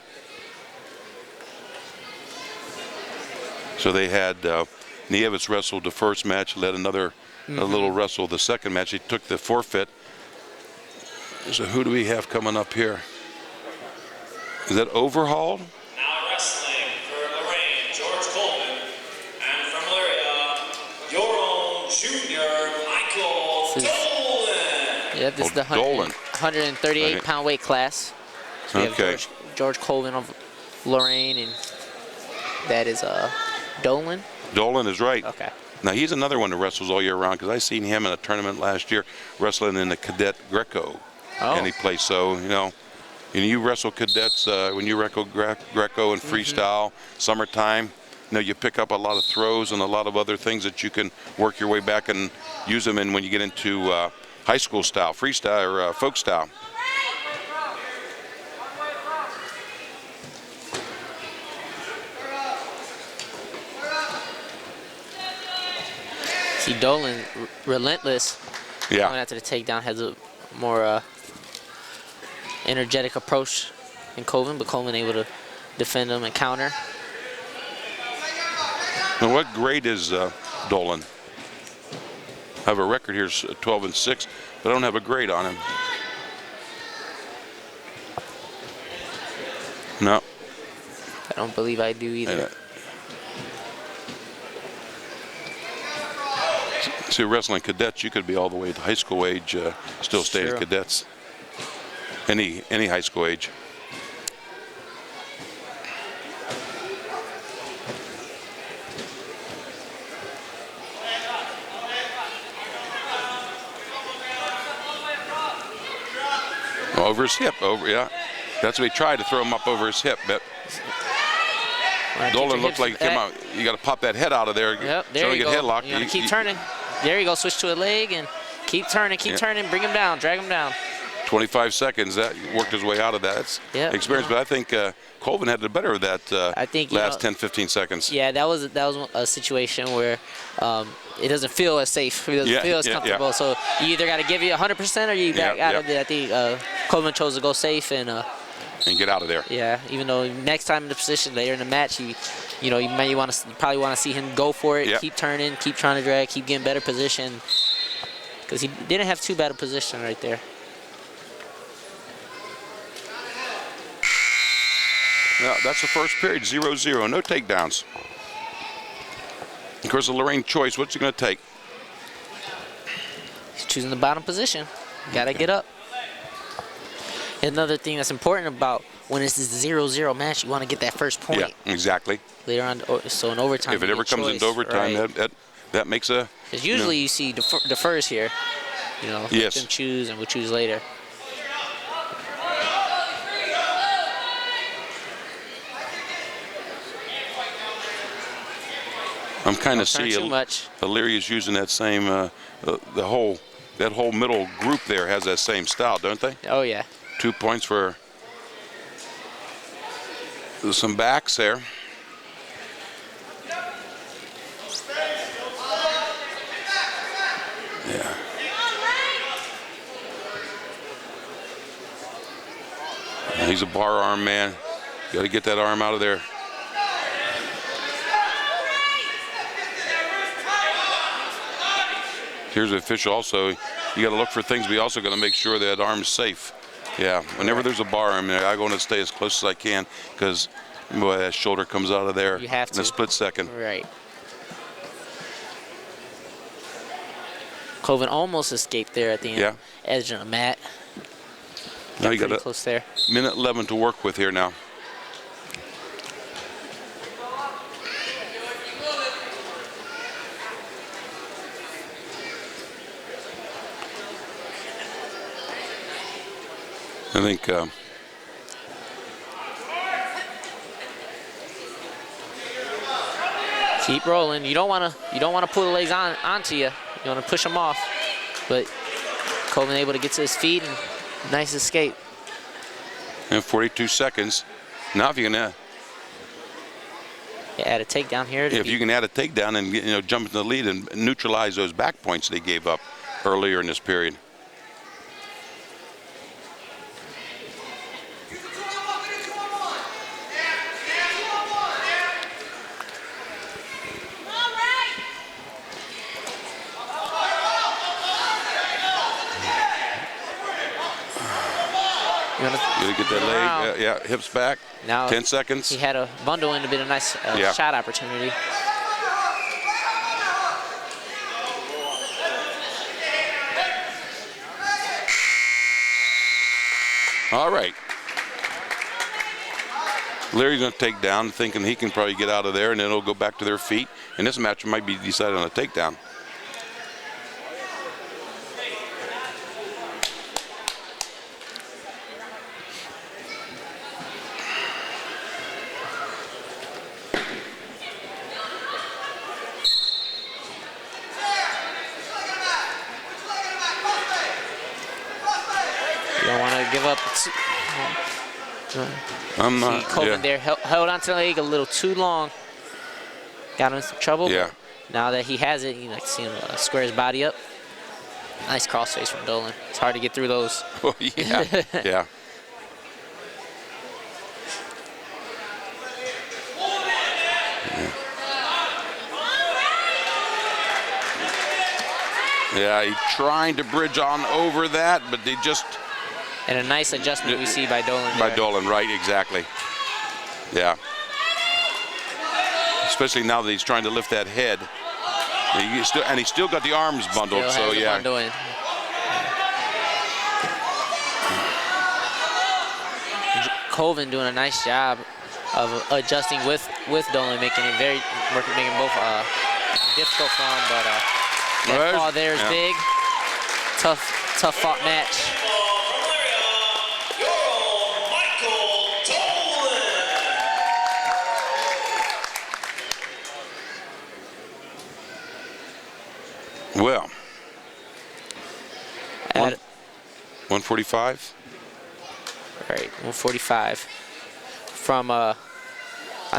So they had Nieves wrestled the first match, led another Little wrestle the second match. He took the forfeit. So who do we have coming up here? Is that Overhauled? Now wrestling for Lorraine, George Coleman, and from Elyria, your own junior, Michael Dolan. Yeah, this is the 138-pound weight class. So we have George Coleman of Lorain, and that is Dolan. Dolan is right. Okay. Now he's another one that wrestles all year round because I seen him in a tournament last year wrestling in the cadet Greco. And he plays you wrestle cadets when you wrestle Greco and freestyle, summertime. You pick up a lot of throws and a lot of other things that you can work your way back and use them in when you get into high school style, freestyle or folk style. See, Dolan, relentless. Yeah. Going after the takedown, has a more energetic approach than Colvin, but Colvin able to defend him and counter. Now, what grade is Dolan? I have a record here, 12-6, but I don't have a grade on him. No. I don't believe I do either. See, wrestling cadets, you could be all the way to high school age, still stay in cadets. Any high school age. Over his hip, yeah. That's what he tried to throw him up over his hip, but Dolan looked like he came out. You got to pop that head out of there. Yep, there you go. Headlock. You keep turning. There you go. Switch to a leg and keep turning, bring him down, drag him down. 25 seconds. That worked his way out of that. That's experience, but I think Colvin had the better of that I think, last 10-15 seconds. Yeah, that was a situation where it doesn't feel as safe. It doesn't feel as comfortable. Yeah. So you either got to give you 100% or you back out of it. I think Colvin chose to go safe and get out of there. Yeah, even though next time in the position later in the match, you probably want to see him go for it, keep turning, keep trying to drag, keep getting better position, because he didn't have too bad a position right there. Yeah, that's the first period, 0-0, no takedowns. Of course, the Lorraine choice, what's he going to take? He's choosing the bottom position. Got to get up. Another thing that's important about when it's this 0-0 match, you want to get that first point. Yeah, exactly. Later on, so in overtime. If it ever comes into overtime, that makes a. Because usually you see defers here. Let them choose and we'll choose later. I'm kind of seeing Elyria's using that same that whole middle group there has that same style, don't they? Oh yeah. 2 points for some backs there. Yeah. He's a bar arm man. Got to get that arm out of there. Here's the official also. You got to look for things, but you also got to make sure that arm's safe. Yeah, whenever there's a bar arm there, I go to stay as close as I can because that shoulder comes out of there in a split second. Right. Colvin almost escaped there at the end. Edge on the mat. Now you got close there. Minute 11 to work with here now. I think keep rolling. You don't want to pull the legs onto you. You want to push them off. But Colvin able to get to his feet and nice escape. And 42 seconds. Now if you can add a takedown here. If you can add a takedown and jump into the lead and neutralize those back points they gave up earlier in this period. You get that leg, yeah, hips back. Now 10 seconds. He had a bundle in a bit of nice shot opportunity. All right. Larry's going to take down, thinking he can probably get out of there, and then it'll go back to their feet. And this match might be decided on a takedown. Give up. I'm not. Colvin there held onto the leg a little too long. Got him in some trouble. Yeah. Now that he has it, you see him square his body up. Nice crossface from Dolan. It's hard to get through those. Oh, yeah. Yeah. Yeah, he's trying to bridge on over that, but they just. And a nice adjustment we see by Dolan. By Dolan, right, exactly. Yeah. Especially now that he's trying to lift that head. He's still got the arms bundled, so yeah. Bundle in. Colvin doing a nice job of adjusting with Dolan, making it making both difficult for him, but that fall there is big. Tough fought match. Well, 145. Right, 145. From I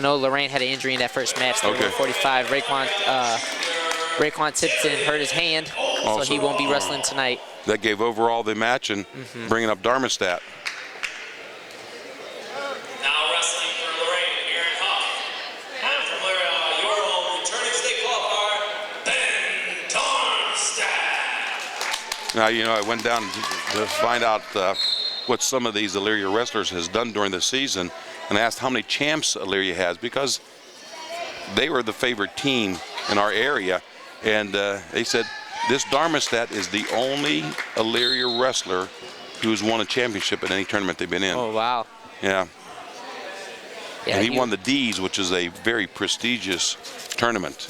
know Lorraine had an injury in that first match. Okay. 145. Raekwon Tipton hurt his hand, so he won't be wrestling tonight. That gave overall the match and bringing up Darmstadt. Now wrestling for Lorraine, Aaron Huff. And from your own returning state qualifier, Now, I went down to find out what some of these Elyria wrestlers has done during the season, and asked how many champs Elyria has, because they were the favorite team in our area, and they said this Darmstadt is the only Elyria wrestler who's won a championship at any tournament they've been in. Oh, wow. Yeah. And he won the D's, which is a very prestigious tournament.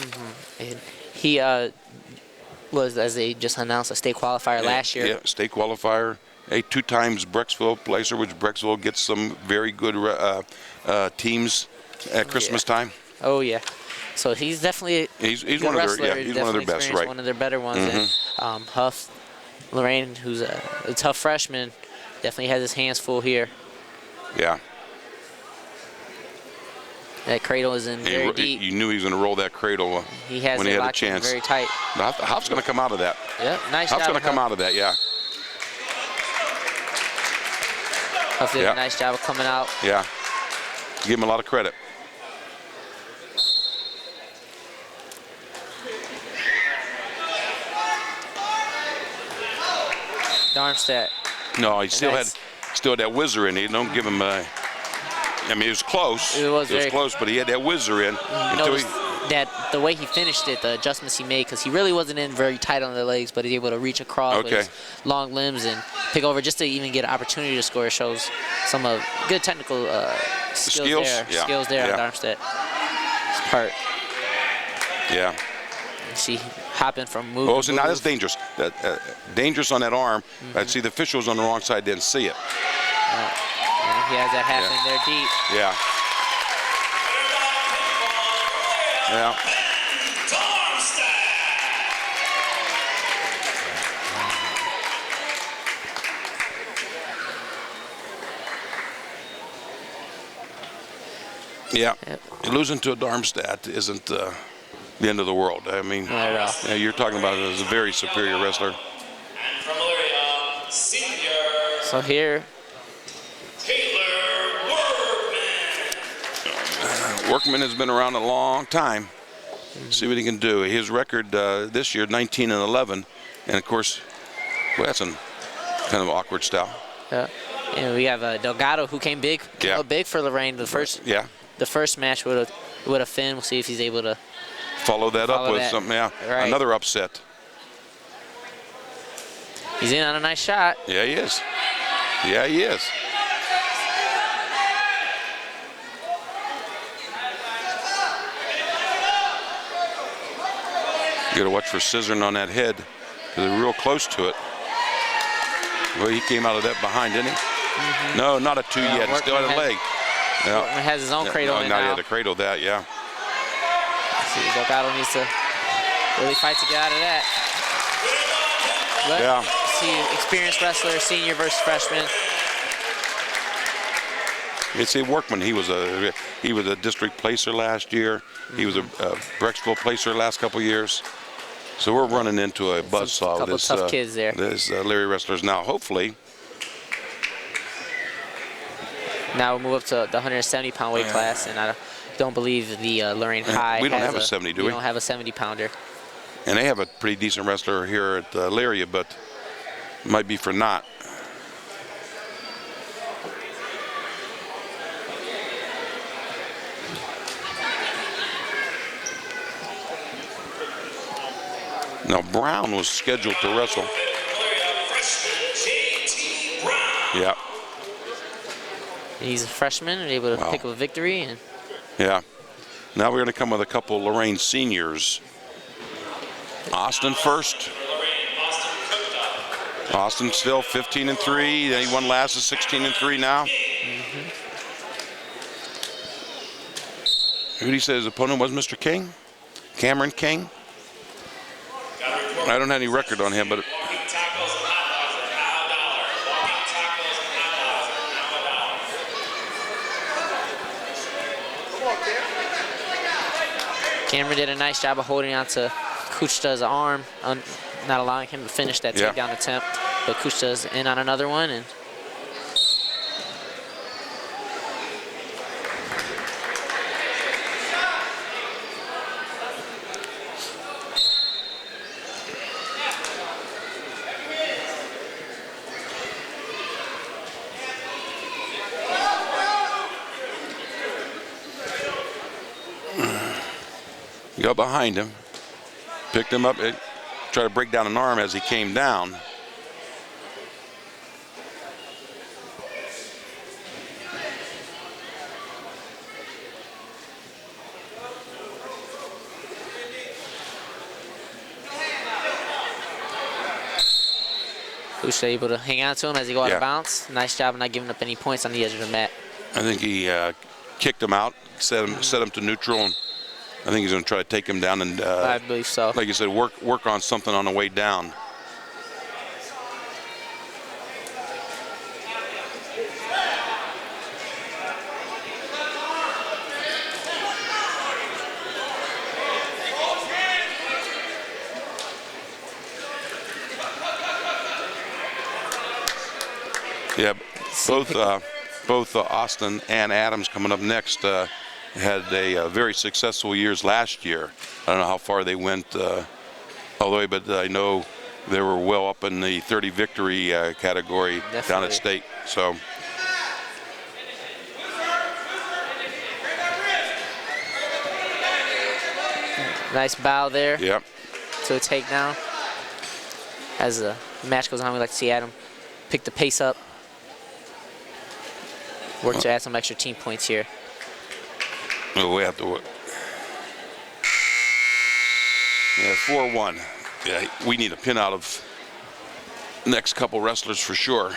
And he was, as they just announced, a state qualifier last year. Yeah, state qualifier. A 2 times Brecksville placer, which Brecksville gets some very good teams at Christmas time. Oh, yeah. So he's definitely he's one of their he's one of their best, right? One of their better ones. And Huff, Lorraine, who's a tough freshman, definitely has his hands full here. Yeah. That cradle is in very deep. You knew he was going to roll that cradle when he had a chance. Very tight. Huff's going to come out of that. Yeah, nice. Huff's going to come out of that. Yeah. Huff did a nice job of coming out. Yeah. Give him a lot of credit. Darmstadt. No, he still had that whizzer in. He don't give him a. I mean, it was close. It was close, but he had that whizzer in. That the way he finished it, the adjustments he made, because he really wasn't in very tight on the legs, but he's able to reach across with his long limbs and pick over just to even get an opportunity to score. It shows some good technical skills there on Darmstadt. Part. Yeah. You see hopping from move. Oh, so now that's dangerous. Dangerous on that arm. I see the officials on the wrong side didn't see it. And he has that half in there deep. Yeah. Yeah. Yeah, losing to a Darmstadt isn't the end of the world. I mean, yeah, you're talking about it as a very superior wrestler. And from Elyria, senior. So here, Workman has been around a long time. See what he can do. His record this year, 19-11, and of course, well, that's a kind of awkward style. And we have Delgado who came big, big for Lorraine. The first match would have Finn. We'll see if he's able to follow that up with something. Yeah, right. Another upset. He's in on a nice shot. Yeah, he is. Yeah, he is. You got to watch for scissoring on that head because they're real close to it. Well, he came out of that behind, didn't he? No, not a 2 yet. He still had a leg. Workman has his own cradle in now. now. He had to cradle that, yeah. See, Delgado needs to really fight to get out of that. But see, experienced wrestler, senior versus freshman. It's a Workman. He was a district placer last year. He was a Brecksville placer last couple years. So we're running into a buzzsaw with this tough kids there. This Elyria wrestlers now. Hopefully. Now we'll move up to the 170-pound weight class, and I don't believe the Lorain High. We don't have a 70, do we? We don't have a 70-pounder. And they have a pretty decent wrestler here at Elyria, but might be for naught. Now Brown was scheduled to wrestle. Yeah. He's a freshman and able to pick up a victory. And yeah. Now we're going to come with a couple of Lorraine seniors. Austin first. Austin still 15-3. He won last at 16-3 now. Who did he say his opponent was? Mr. King? Cameron King? I don't have any record on him, but Cameron did a nice job of holding on to Kuchta's arm, not allowing him to finish that takedown attempt. But Kuchta's in on another one, and got behind him, picked him up, tried to break down an arm as he came down. Kuchta able to hang on to him as he go out of bounds. Nice job of not giving up any points on the edge of the mat. I think he kicked him out, set him to neutral, and I think he's going to try to take him down and, I believe so. Like you said, work on something on the way down. Yeah, both Austin and Adams coming up next had a very successful years last year. I don't know how far they went all the way, but I know they were well up in the 30 victory category down at state. So. Nice bow there. Yep. To a takedown. As the match goes on, we like to see Adam pick the pace up. Work to add some extra team points here. Oh, we have to work. Yeah, 4-1. Yeah, we need a pin out of next couple wrestlers for sure.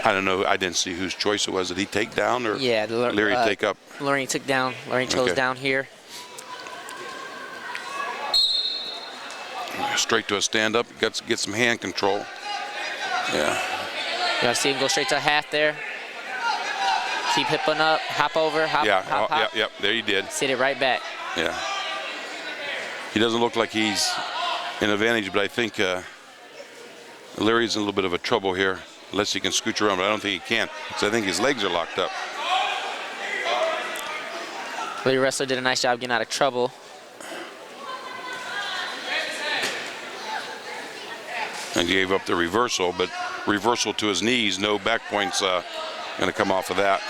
I don't know. I didn't see whose choice it was. Did he take down or yeah, Elyria take up? Lorain took down. Lorain chose down here. Straight to a stand-up. Got to get some hand control. Yeah. You want to see him go straight to a half there. Keep hipping up, hop over, hop, hop, hop. Yeah. There you did. Sit it right back. Yeah. He doesn't look like he's in advantage, but I think Elyria's in a little bit of a trouble here, unless he can scooch around, but I don't think he can. So I think his legs are locked up. The wrestler did a nice job getting out of trouble. And gave up the reversal, but reversal to his knees, no back points going to come off of that.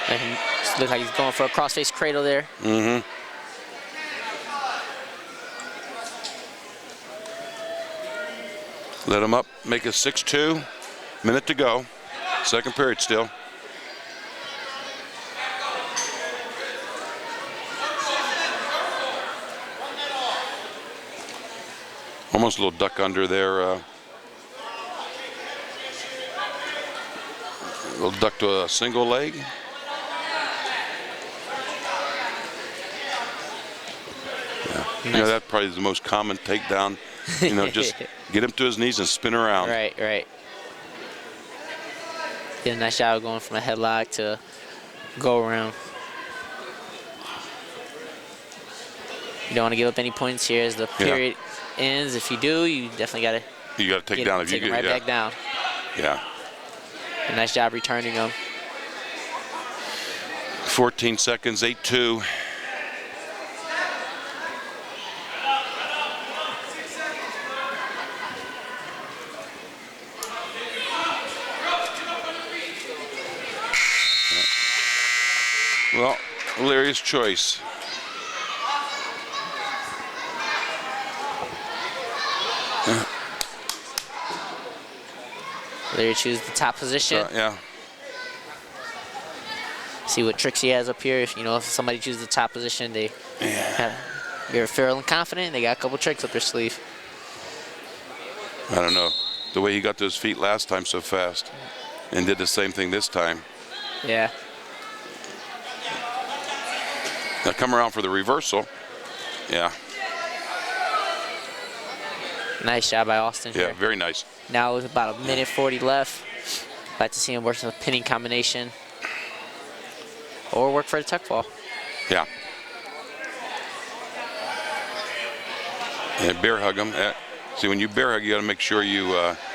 And looks like he's going for a crossface cradle there. Mm-hmm. Let him up, make it 6-2. Minute to go. Second period still. Almost a little duck under there. A little duck to a single leg. Yeah. You know, that probably is the most common takedown. You know, just get him to his knees and spin around. Right. Did a nice job going from a headlock to go around. You don't want to give up any points here as the period ends. If you do, you definitely got to. You got to take down. If you get right back down. Yeah. A nice job returning them. 14 seconds, 8-2. Well, Elyria's choice. Elyria choose the top position. Yeah. See what tricks he has up here. If somebody chooses the top position, they're feeling confident. They got a couple tricks up their sleeve. I don't know. The way he got to his feet last time so fast and did the same thing this time. Yeah. Now come around for the reversal. Yeah. Nice job by Austin here. Yeah, very nice. Now with about a minute 40 left. Like to see him work some pinning combination. Or work for the tuck fall. Yeah. And bear hug him. See, when you bear hug, you got to make sure you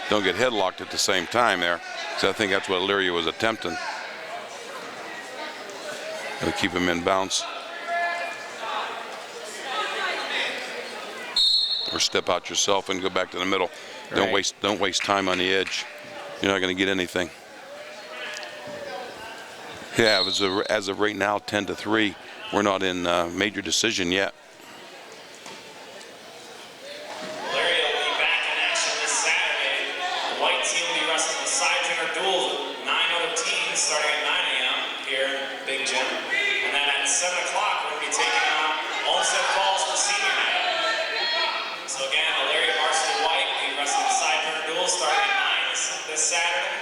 don't get headlocked at the same time there. So I think that's what Elyria was attempting. Got to keep him in bounce. Or step out yourself and go back to the middle. Right. Don't waste time on the edge. You're not going to get anything. Yeah, as of right now, 10-3. We're not in major decision yet. Elyria will be back in action this Saturday. The white team will be wrestling the side trainer duels with 9 other teams starting at 9 a.m. here in Big Gym. And then at 7 o'clock, we'll be taking on Olmsted Falls for senior night. So again, Elyria varsity white will be wrestling the side trainer duels starting at 9 this Saturday.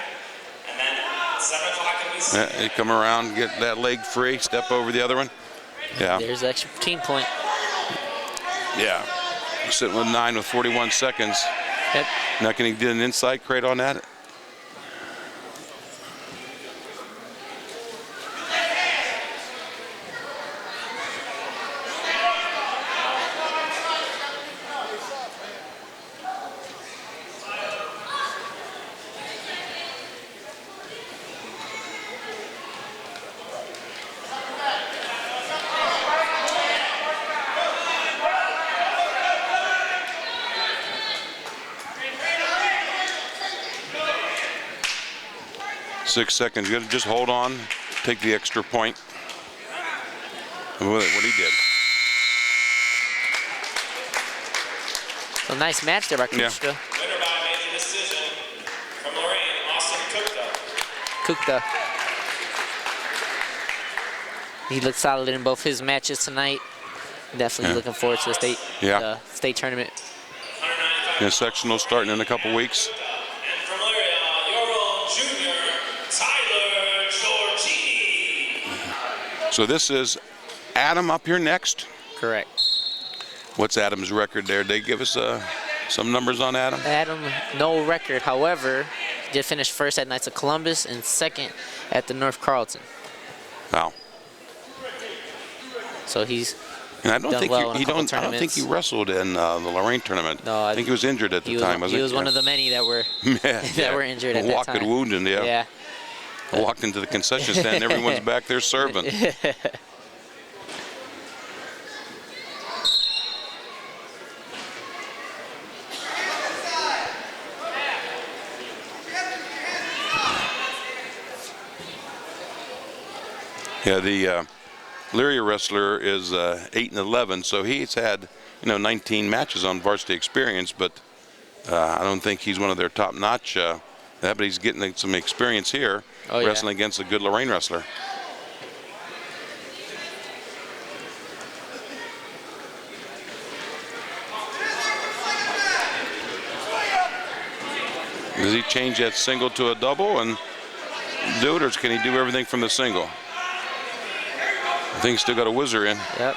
And then at 7 o'clock, it'll be senior. You come around, get that leg free, step over the other one. Yeah. There's the extra team point. Yeah. We're sitting with 9 with 41 seconds. Yep. Now can he get an inside crate on that? .6 seconds. You got to just hold on, take the extra point. And what he did. So nice match there by Kuchta. Winner by major decision from Lorraine, Austin Kuchta. He looked solid in both his matches tonight. Definitely looking forward to the state tournament. Yeah, sectional starting in a couple weeks. And from Elyria, your own junior, Tyler Giorgini. So this is Adam up here next. Correct. What's Adam's record there? They give us some numbers on Adam? Adam, no record. However, he did finish first at Knights of Columbus and second at the North Carlton. Wow. So he's and I don't done think well in a he couple don't. I don't think he tournaments. wrestled in the Lorain tournament. No, I think he was injured at the time. He was one of the many that were that were injured at that walked time. wounded. Yeah. Yeah. I walked into the concession stand. Everyone's back there serving. Yeah, the Elyria wrestler is 8-11, so he's had 19 matches on varsity experience, but I don't think he's one of their top-notch. But he's getting some experience here, wrestling against a good Lorain wrestler. Does he change that single to a double and do it, or can he do everything from the single? I think he's still got a whizzer in. Yep.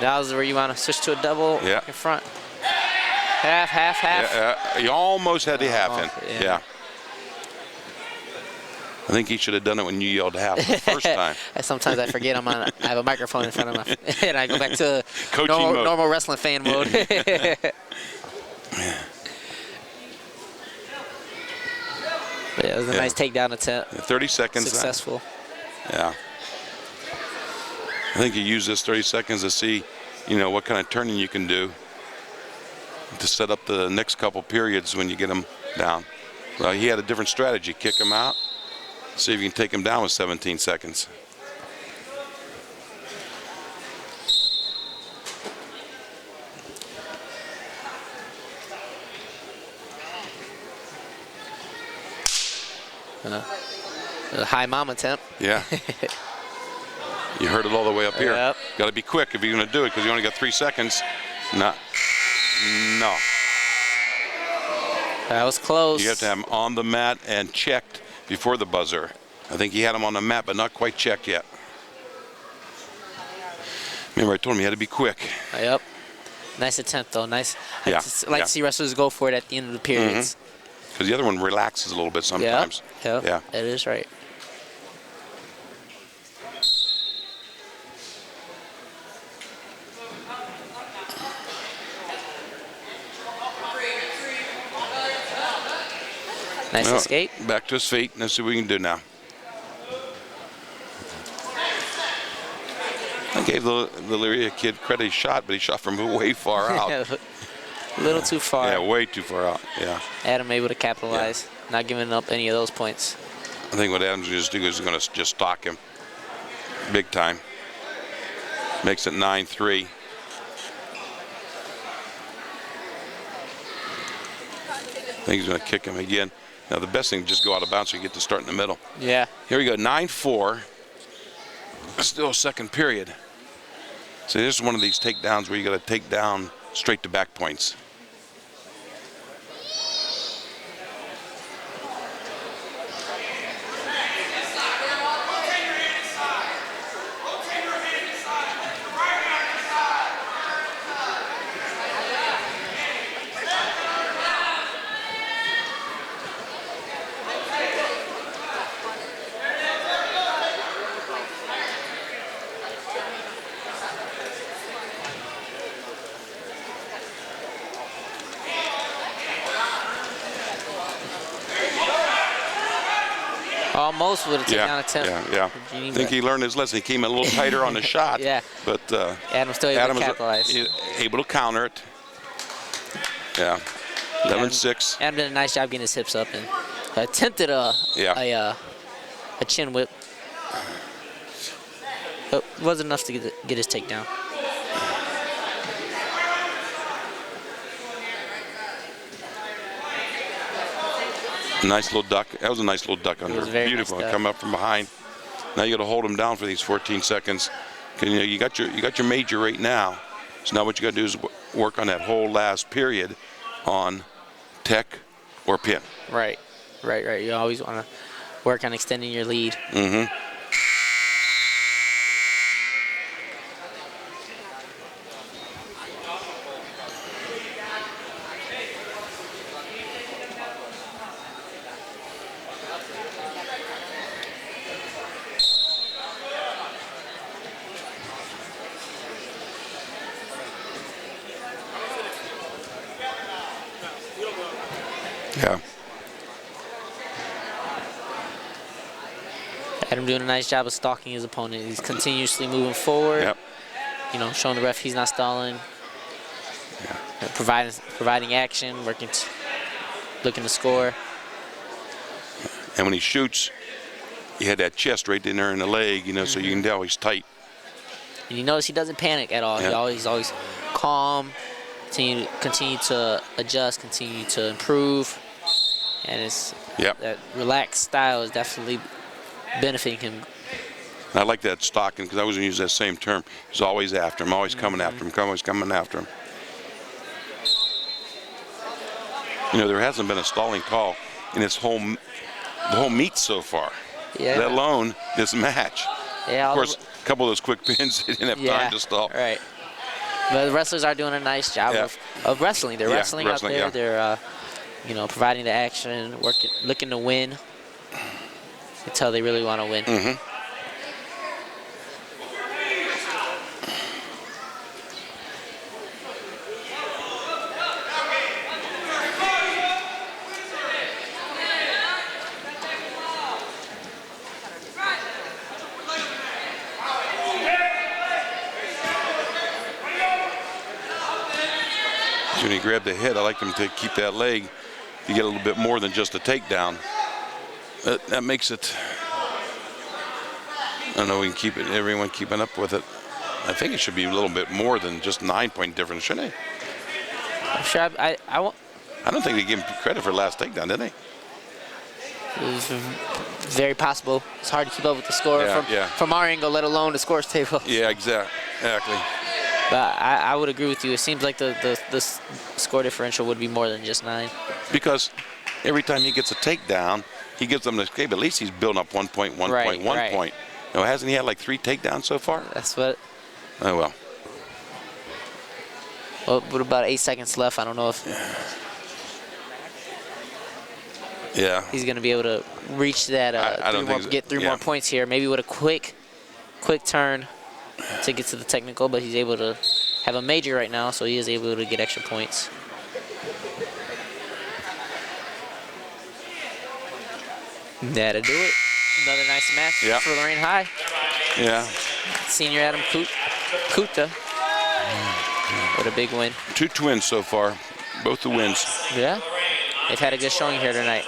That was where you want to switch to a double in front. Half, half, half. Yeah, he almost had the half in. Yeah. I think he should have done it when you yelled half the first time. Sometimes I forget I have a microphone in front of my and I go back to Coaching mode. normal wrestling fan mode. But yeah, it was a nice takedown attempt. 30 seconds. Successful. Yeah. I think you use this 30 seconds to see, what kind of turning you can do to set up the next couple periods when you get him down. Well, he had a different strategy. Kick him out. See if you can take him down with 17 seconds. A high mom attempt. Yeah. You heard it all the way up here. Yep. Got to be quick if you're going to do it because you only got 3 seconds. No. That was close. You have to have him on the mat and checked before the buzzer. I think he had him on the mat, but not quite checked yet. Remember, I told him he had to be quick. Yep. Nice attempt, though. Nice. Yeah. I like to see wrestlers go for it at the end of the periods. Because the other one relaxes a little bit sometimes. Yep. Yeah. That is right. Nice escape. Back to his feet. Let's see what we can do now. I gave the Elyria kid credit. He shot, but he shot from way far out. A little too far. Yeah, way too far out. Yeah. Adam able to capitalize, not giving up any of those points. I think what Adam's going to do is going to just stalk him big time. Makes it 9-3. I think he's going to kick him again. Now, the best thing is just go out of bounds so you get to start in the middle. Yeah. Here we go, 9-4. Still second period. So this is one of these takedowns where you got to take down straight to back points. Almost with a takedown attempt. Yeah. I think he learned his lesson. He came a little tighter on the shot. Yeah. But Adam still able to capitalize. Able to counter it. Yeah. 11-6. Adam did a nice job getting his hips up and attempted a chin whip. But wasn't enough to get his takedown. Nice little duck. That was a nice little duck under. Beautiful. Nice duck. Come up from behind. Now you got to hold him down for these 14 seconds. You know, you got your major right now. So now what you got to do is work on that whole last period on tech or pin. Right. You always want to work on extending your lead. Mm-hmm. Yeah. Adam doing a nice job of stalking his opponent. He's continuously moving forward. Yep. You know, showing the ref he's not stalling. Yeah. Providing action, looking to score. And when he shoots, he had that chest right in there in the leg, you know, so you can tell he's tight. And you notice he doesn't panic at all. Yeah. He's always calm. Continue to adjust, continue to improve, and that relaxed style is definitely benefiting him. I like that stalking because I was going to use that same term. He's always after him, always coming after him, always coming after him. You know, there hasn't been a stalling call in the whole meet so far, let alone this match. Yeah, of course, a couple of those quick pins, they didn't have time to stall. Right. But the wrestlers are doing a nice job of wrestling. They're wrestling out there. They're, you know, providing the action, looking to win. You can tell they really want to win. Mm-hmm. When he grabbed the head, I like him to keep that leg to get a little bit more than just a takedown. That makes it, I don't know, we can keep it, everyone keeping up with it. I think it should be a little bit more than just 9-point difference, shouldn't it? I'm sure I don't think they gave him credit for last takedown, did they? It was very possible. It's hard to keep up with the score from our angle, let alone the scores table. Yeah, exactly. But I would agree with you. It seems like the score differential would be more than just 9. Because every time he gets a takedown, he gives them the escape. At least he's building up 1 point, 1 point, 1 point. Now, hasn't he had like 3 takedowns so far? That's what. Oh, well. Well, with about 8 seconds left, I don't know if he's going to be able to reach that, get 3 more points here. Maybe with a quick turn to get to the technical, but he's able to have a major right now, so he is able to get extra points. That'll do it. Another nice match for Lorraine High. Yeah. Senior Adam Kuta with a big win. 2 twins so far, both the wins. Yeah, they've had a good showing here tonight.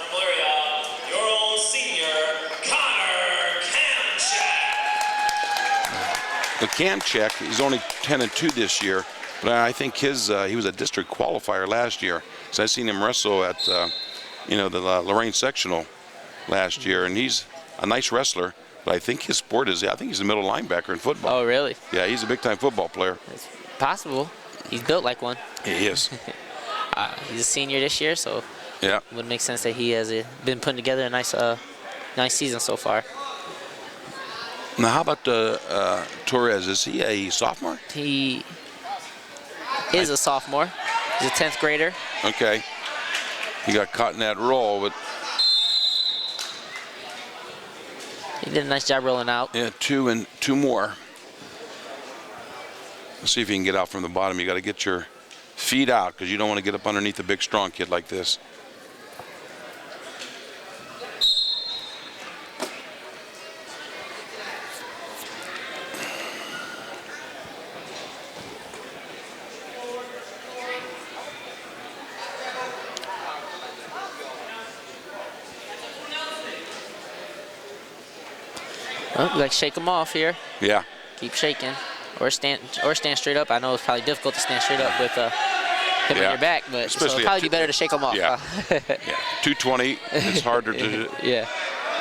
The Kamchek, he's only 10-2 this year, but I think he was a district qualifier last year. So I seen him wrestle at the Lorain sectional last year, and he's a nice wrestler. But I think his sport is, I think he's a middle linebacker in football. Oh, really? Yeah, he's a big-time football player. It's possible. He's built like one. He is. He's a senior this year, so it would make sense that he has been putting together a nice season so far. Now, how about Torres? Is he a sophomore? He is a sophomore. He's a 10th grader. Okay. He got caught in that roll, but he did a nice job rolling out. Yeah, 2 more. Let's see if you can get out from the bottom. You got to get your feet out because you don't want to get up underneath a big, strong kid like this. Well, like shake him off here. Yeah. Keep shaking, or stand straight up. I know it's probably difficult to stand straight up with him on your back, but so it'll probably be better to shake him off. Yeah. 220. It's harder to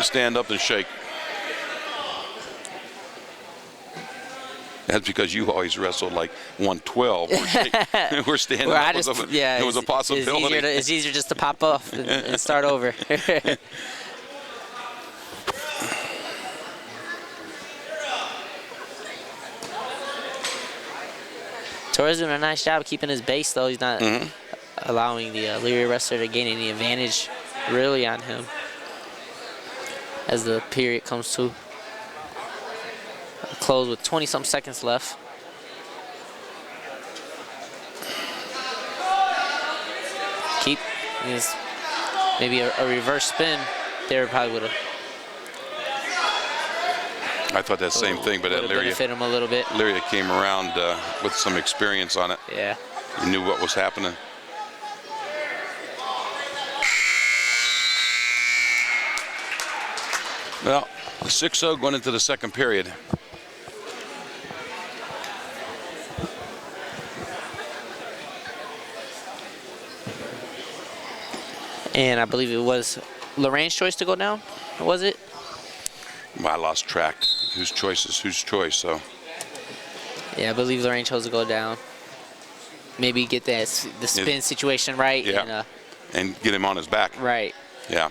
stand up than shake. That's because you always wrestled like 112. We're standing Well, up. It was a possibility. It's easier just to pop off and start over. Torres doing a nice job of keeping his base, though. He's not allowing the Elyria wrestler to gain any advantage really on him as the period comes to a close with 20-some seconds left. Keep maybe a reverse spin there probably would have. I thought that same thing, but Elyria fit him a little bit. Elyria came around with some experience on it. Yeah. He knew what was happening. Well, 6-0 going into the second period. And I believe it was Lorraine's choice to go down, was it? Well, I lost track. Whose choice is whose choice, so. Yeah, I believe Lorraine chose to go down. Maybe get the spin situation right. Yeah, and get him on his back. Right. Yeah.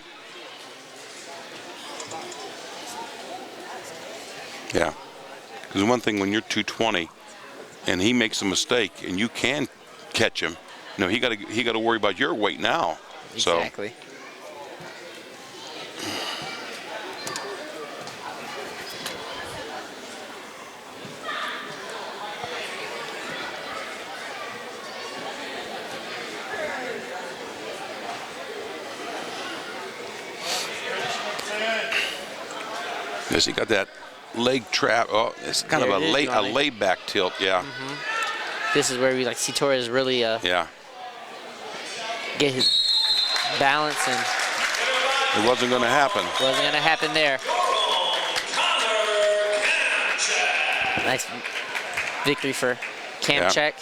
Yeah. Because one thing when you're 220 and he makes a mistake and you can catch him, you know, he got to worry about your weight now. Exactly. So. Yes, he got that leg trap. Oh, it's kind of a laid back tilt. Yeah. This is where we see Torres really yeah. get his balance, and it wasn't going to happen. Wasn't going to happen there. Nice victory for Kamchek.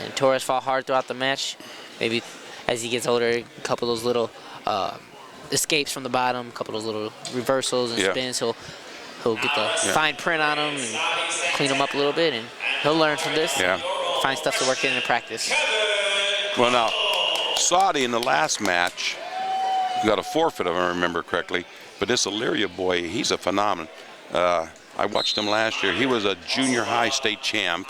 And Torres fought hard throughout the match. Maybe as he gets older, a couple of those little escapes from the bottom, a couple of those little reversals and spins, he'll get the fine print on them and clean them up a little bit, and he'll learn from this. Find stuff to work in practice. Well, now, Saudi in the last match got a forfeit, if I remember correctly, but this Elyria boy, he's a phenomenon. I watched him last year. He was a junior high state champ.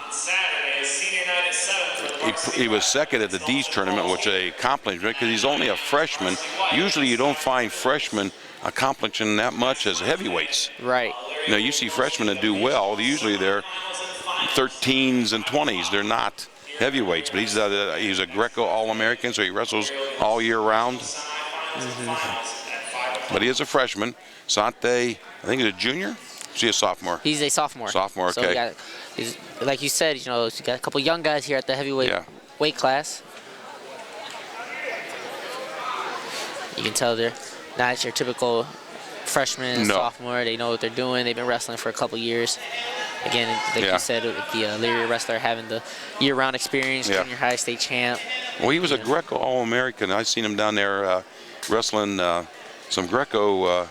He was second at the D's tournament, which is an accomplishment because he's only a freshman. Usually you don't find freshmen accomplishing that much as heavyweights. Right. You know, you see freshmen that do well. Usually they're 13s and 20s. They're not heavyweights, but he's a Greco All-American, so he wrestles all year round. But he is a freshman. Sante, I think he's a junior. Is he a sophomore? He's a sophomore. Sophomore, okay. So like you said, you know, you got a couple young guys here at the heavyweight weight class. You can tell they're not your typical freshman, sophomore. They know what they're doing. They've been wrestling for a couple years. Again, like you said, the Elyria wrestler having the year-round experience, junior high state champ. Well, he was a Greco All-American. I seen him down there wrestling some Greco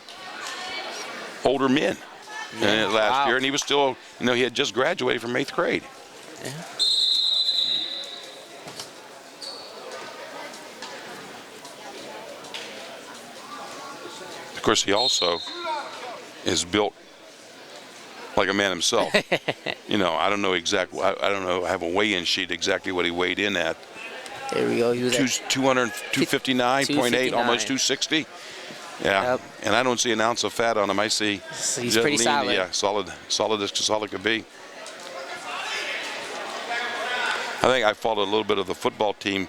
older men last year, and he was still, you know, he had just graduated from 8th grade. Yeah. Of course, he also is built like a man himself. You know, I don't know exactly. I don't know. I have a weigh-in sheet exactly what he weighed in at. There we go. He was 259.8, almost 260. Yeah, and I don't see an ounce of fat on him. I see he's pretty lean, solid. Yeah, solid as solid could be. I think I followed a little bit of the football team,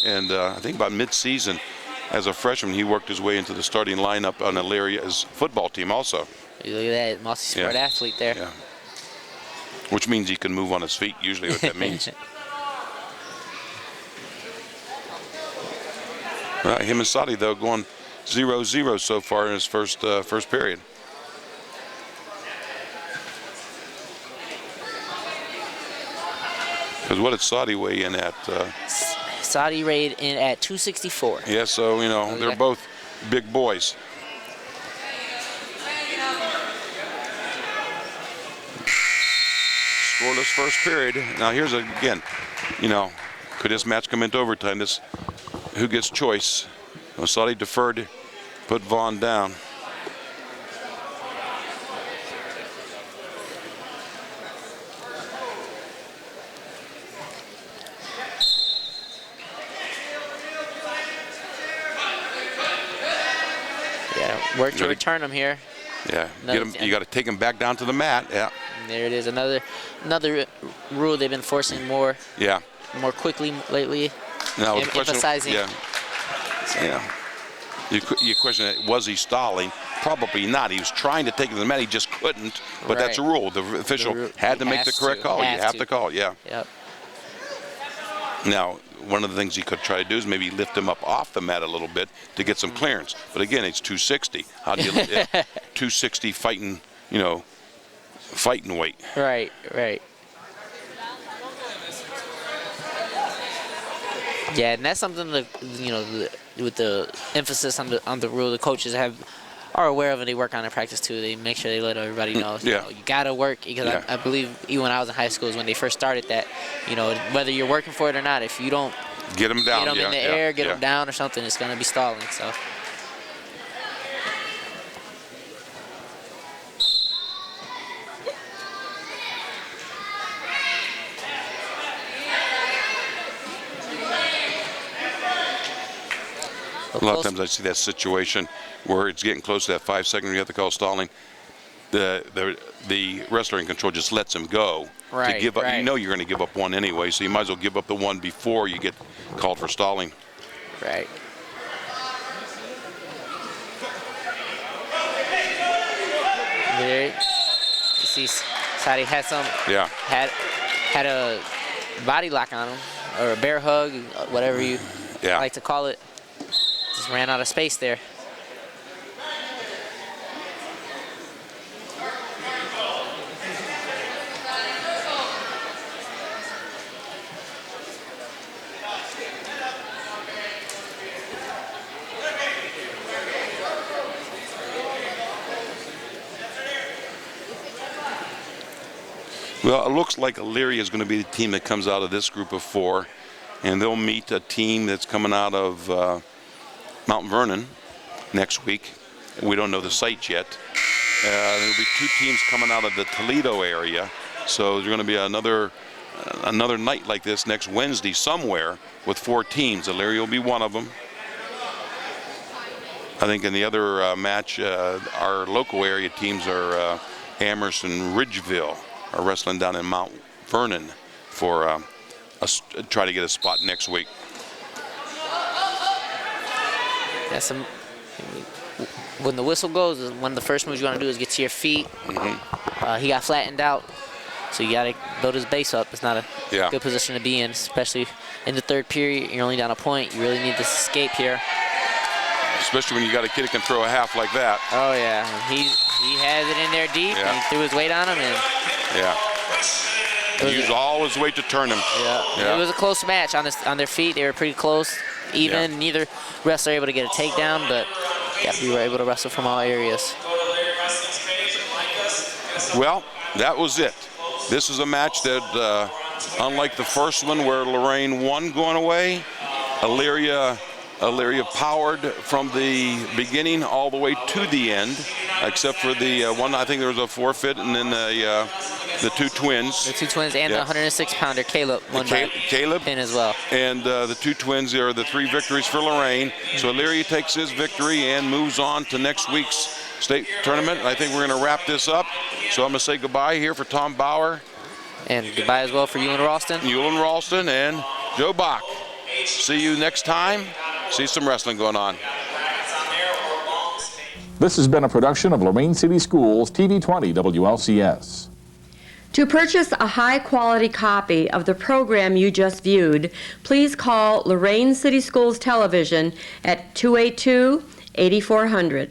and I think about mid-season, as a freshman, he worked his way into the starting lineup on Elyria's football team also. You look at that multi-sport athlete there. Yeah. Which means he can move on his feet, usually what that means. Him and Saudi, though, going 0-0 so far in his first period. Because what did Saudi weigh in at? Saudi weighed in at 264. Yeah, so, you know, they're both big boys. scoreless first period. Now here's again, could this match come into overtime? This who gets choice? Osati deferred, put Vaughn down. Yeah, work to return them here. Yeah, get him. You got to take him back down to the mat. Yeah. And there it is. Another rule they've been forcing more. Yeah. More quickly lately. Now the question, emphasizing. Yeah. Yeah. You question it, was he stalling? Probably not. He was trying to take it to the mat. He just couldn't. But that's a rule. The official had to make the correct call. You have to call. Yeah. Yep. Now, one of the things he could try to do is maybe lift him up off the mat a little bit to get some clearance. But again, it's 260. How do you 260 fighting, fighting weight? Right. Yeah, and that's something that with the emphasis on the rule, the coaches are aware of, and they work on in practice too. They make sure they let everybody know. You gotta work, because I believe even when I was in high school is when they first started that. Whether you're working for it or not, if you don't get them down, get them in the air, get them down or something, it's gonna be stalling. So. A lot of times I see that situation where it's getting close to that 5 second you have to call stalling. The wrestler in control just lets him go to give up. Right. You know you're going to give up one anyway, so you might as well give up the one before you get called for stalling. Right. There, you see, Sadi had had a body lock on him, or a bear hug, whatever you like to call it. Just ran out of space there. Well, it looks like Elyria is going to be the team that comes out of this group of 4, and they'll meet a team that's coming out of Mount Vernon next week. We don't know the site yet. There'll be 2 teams coming out of the Toledo area, so there's going to be another night like this next Wednesday somewhere with 4 teams. Elyria will be one of them. I think in the other match, our local area teams are Amherst and Ridgeville are wrestling down in Mount Vernon for try to get a spot next week. That's when the whistle goes, one of the first moves you want to do is get to your feet. He got flattened out, so you got to build his base up. It's not a good position to be in, especially in the third period. You're only down a point. You really need this escape here. Especially when you got a kid that can throw a half like that. Oh yeah, he has it in there deep. And he threw his weight on him, and he used all his weight to turn him. It was a close match on their feet. They were pretty close. Even neither wrestler able to get a takedown, but we were able to wrestle from all areas. Well, that was it. This is a match that, unlike the first one where Lorraine won going away, Elyria powered from the beginning all the way to the end, except for the one. I think there was a forfeit, and then the 2 twins. The 2 twins and the 106-pounder Caleb won by pin as well. And the 2 twins are the 3 victories for Lorraine. So Elyria takes his victory and moves on to next week's state tournament. I think we're going to wrap this up. So I'm going to say goodbye here for Tom Bauer. And goodbye as well for Ewan Ralston. Ewan Ralston and Joe Bach. See you next time. See some wrestling going on. This has been a production of Lorain City Schools, TV 20 WLCS. To purchase a high-quality copy of the program you just viewed, please call Lorain City Schools Television at 282-8400.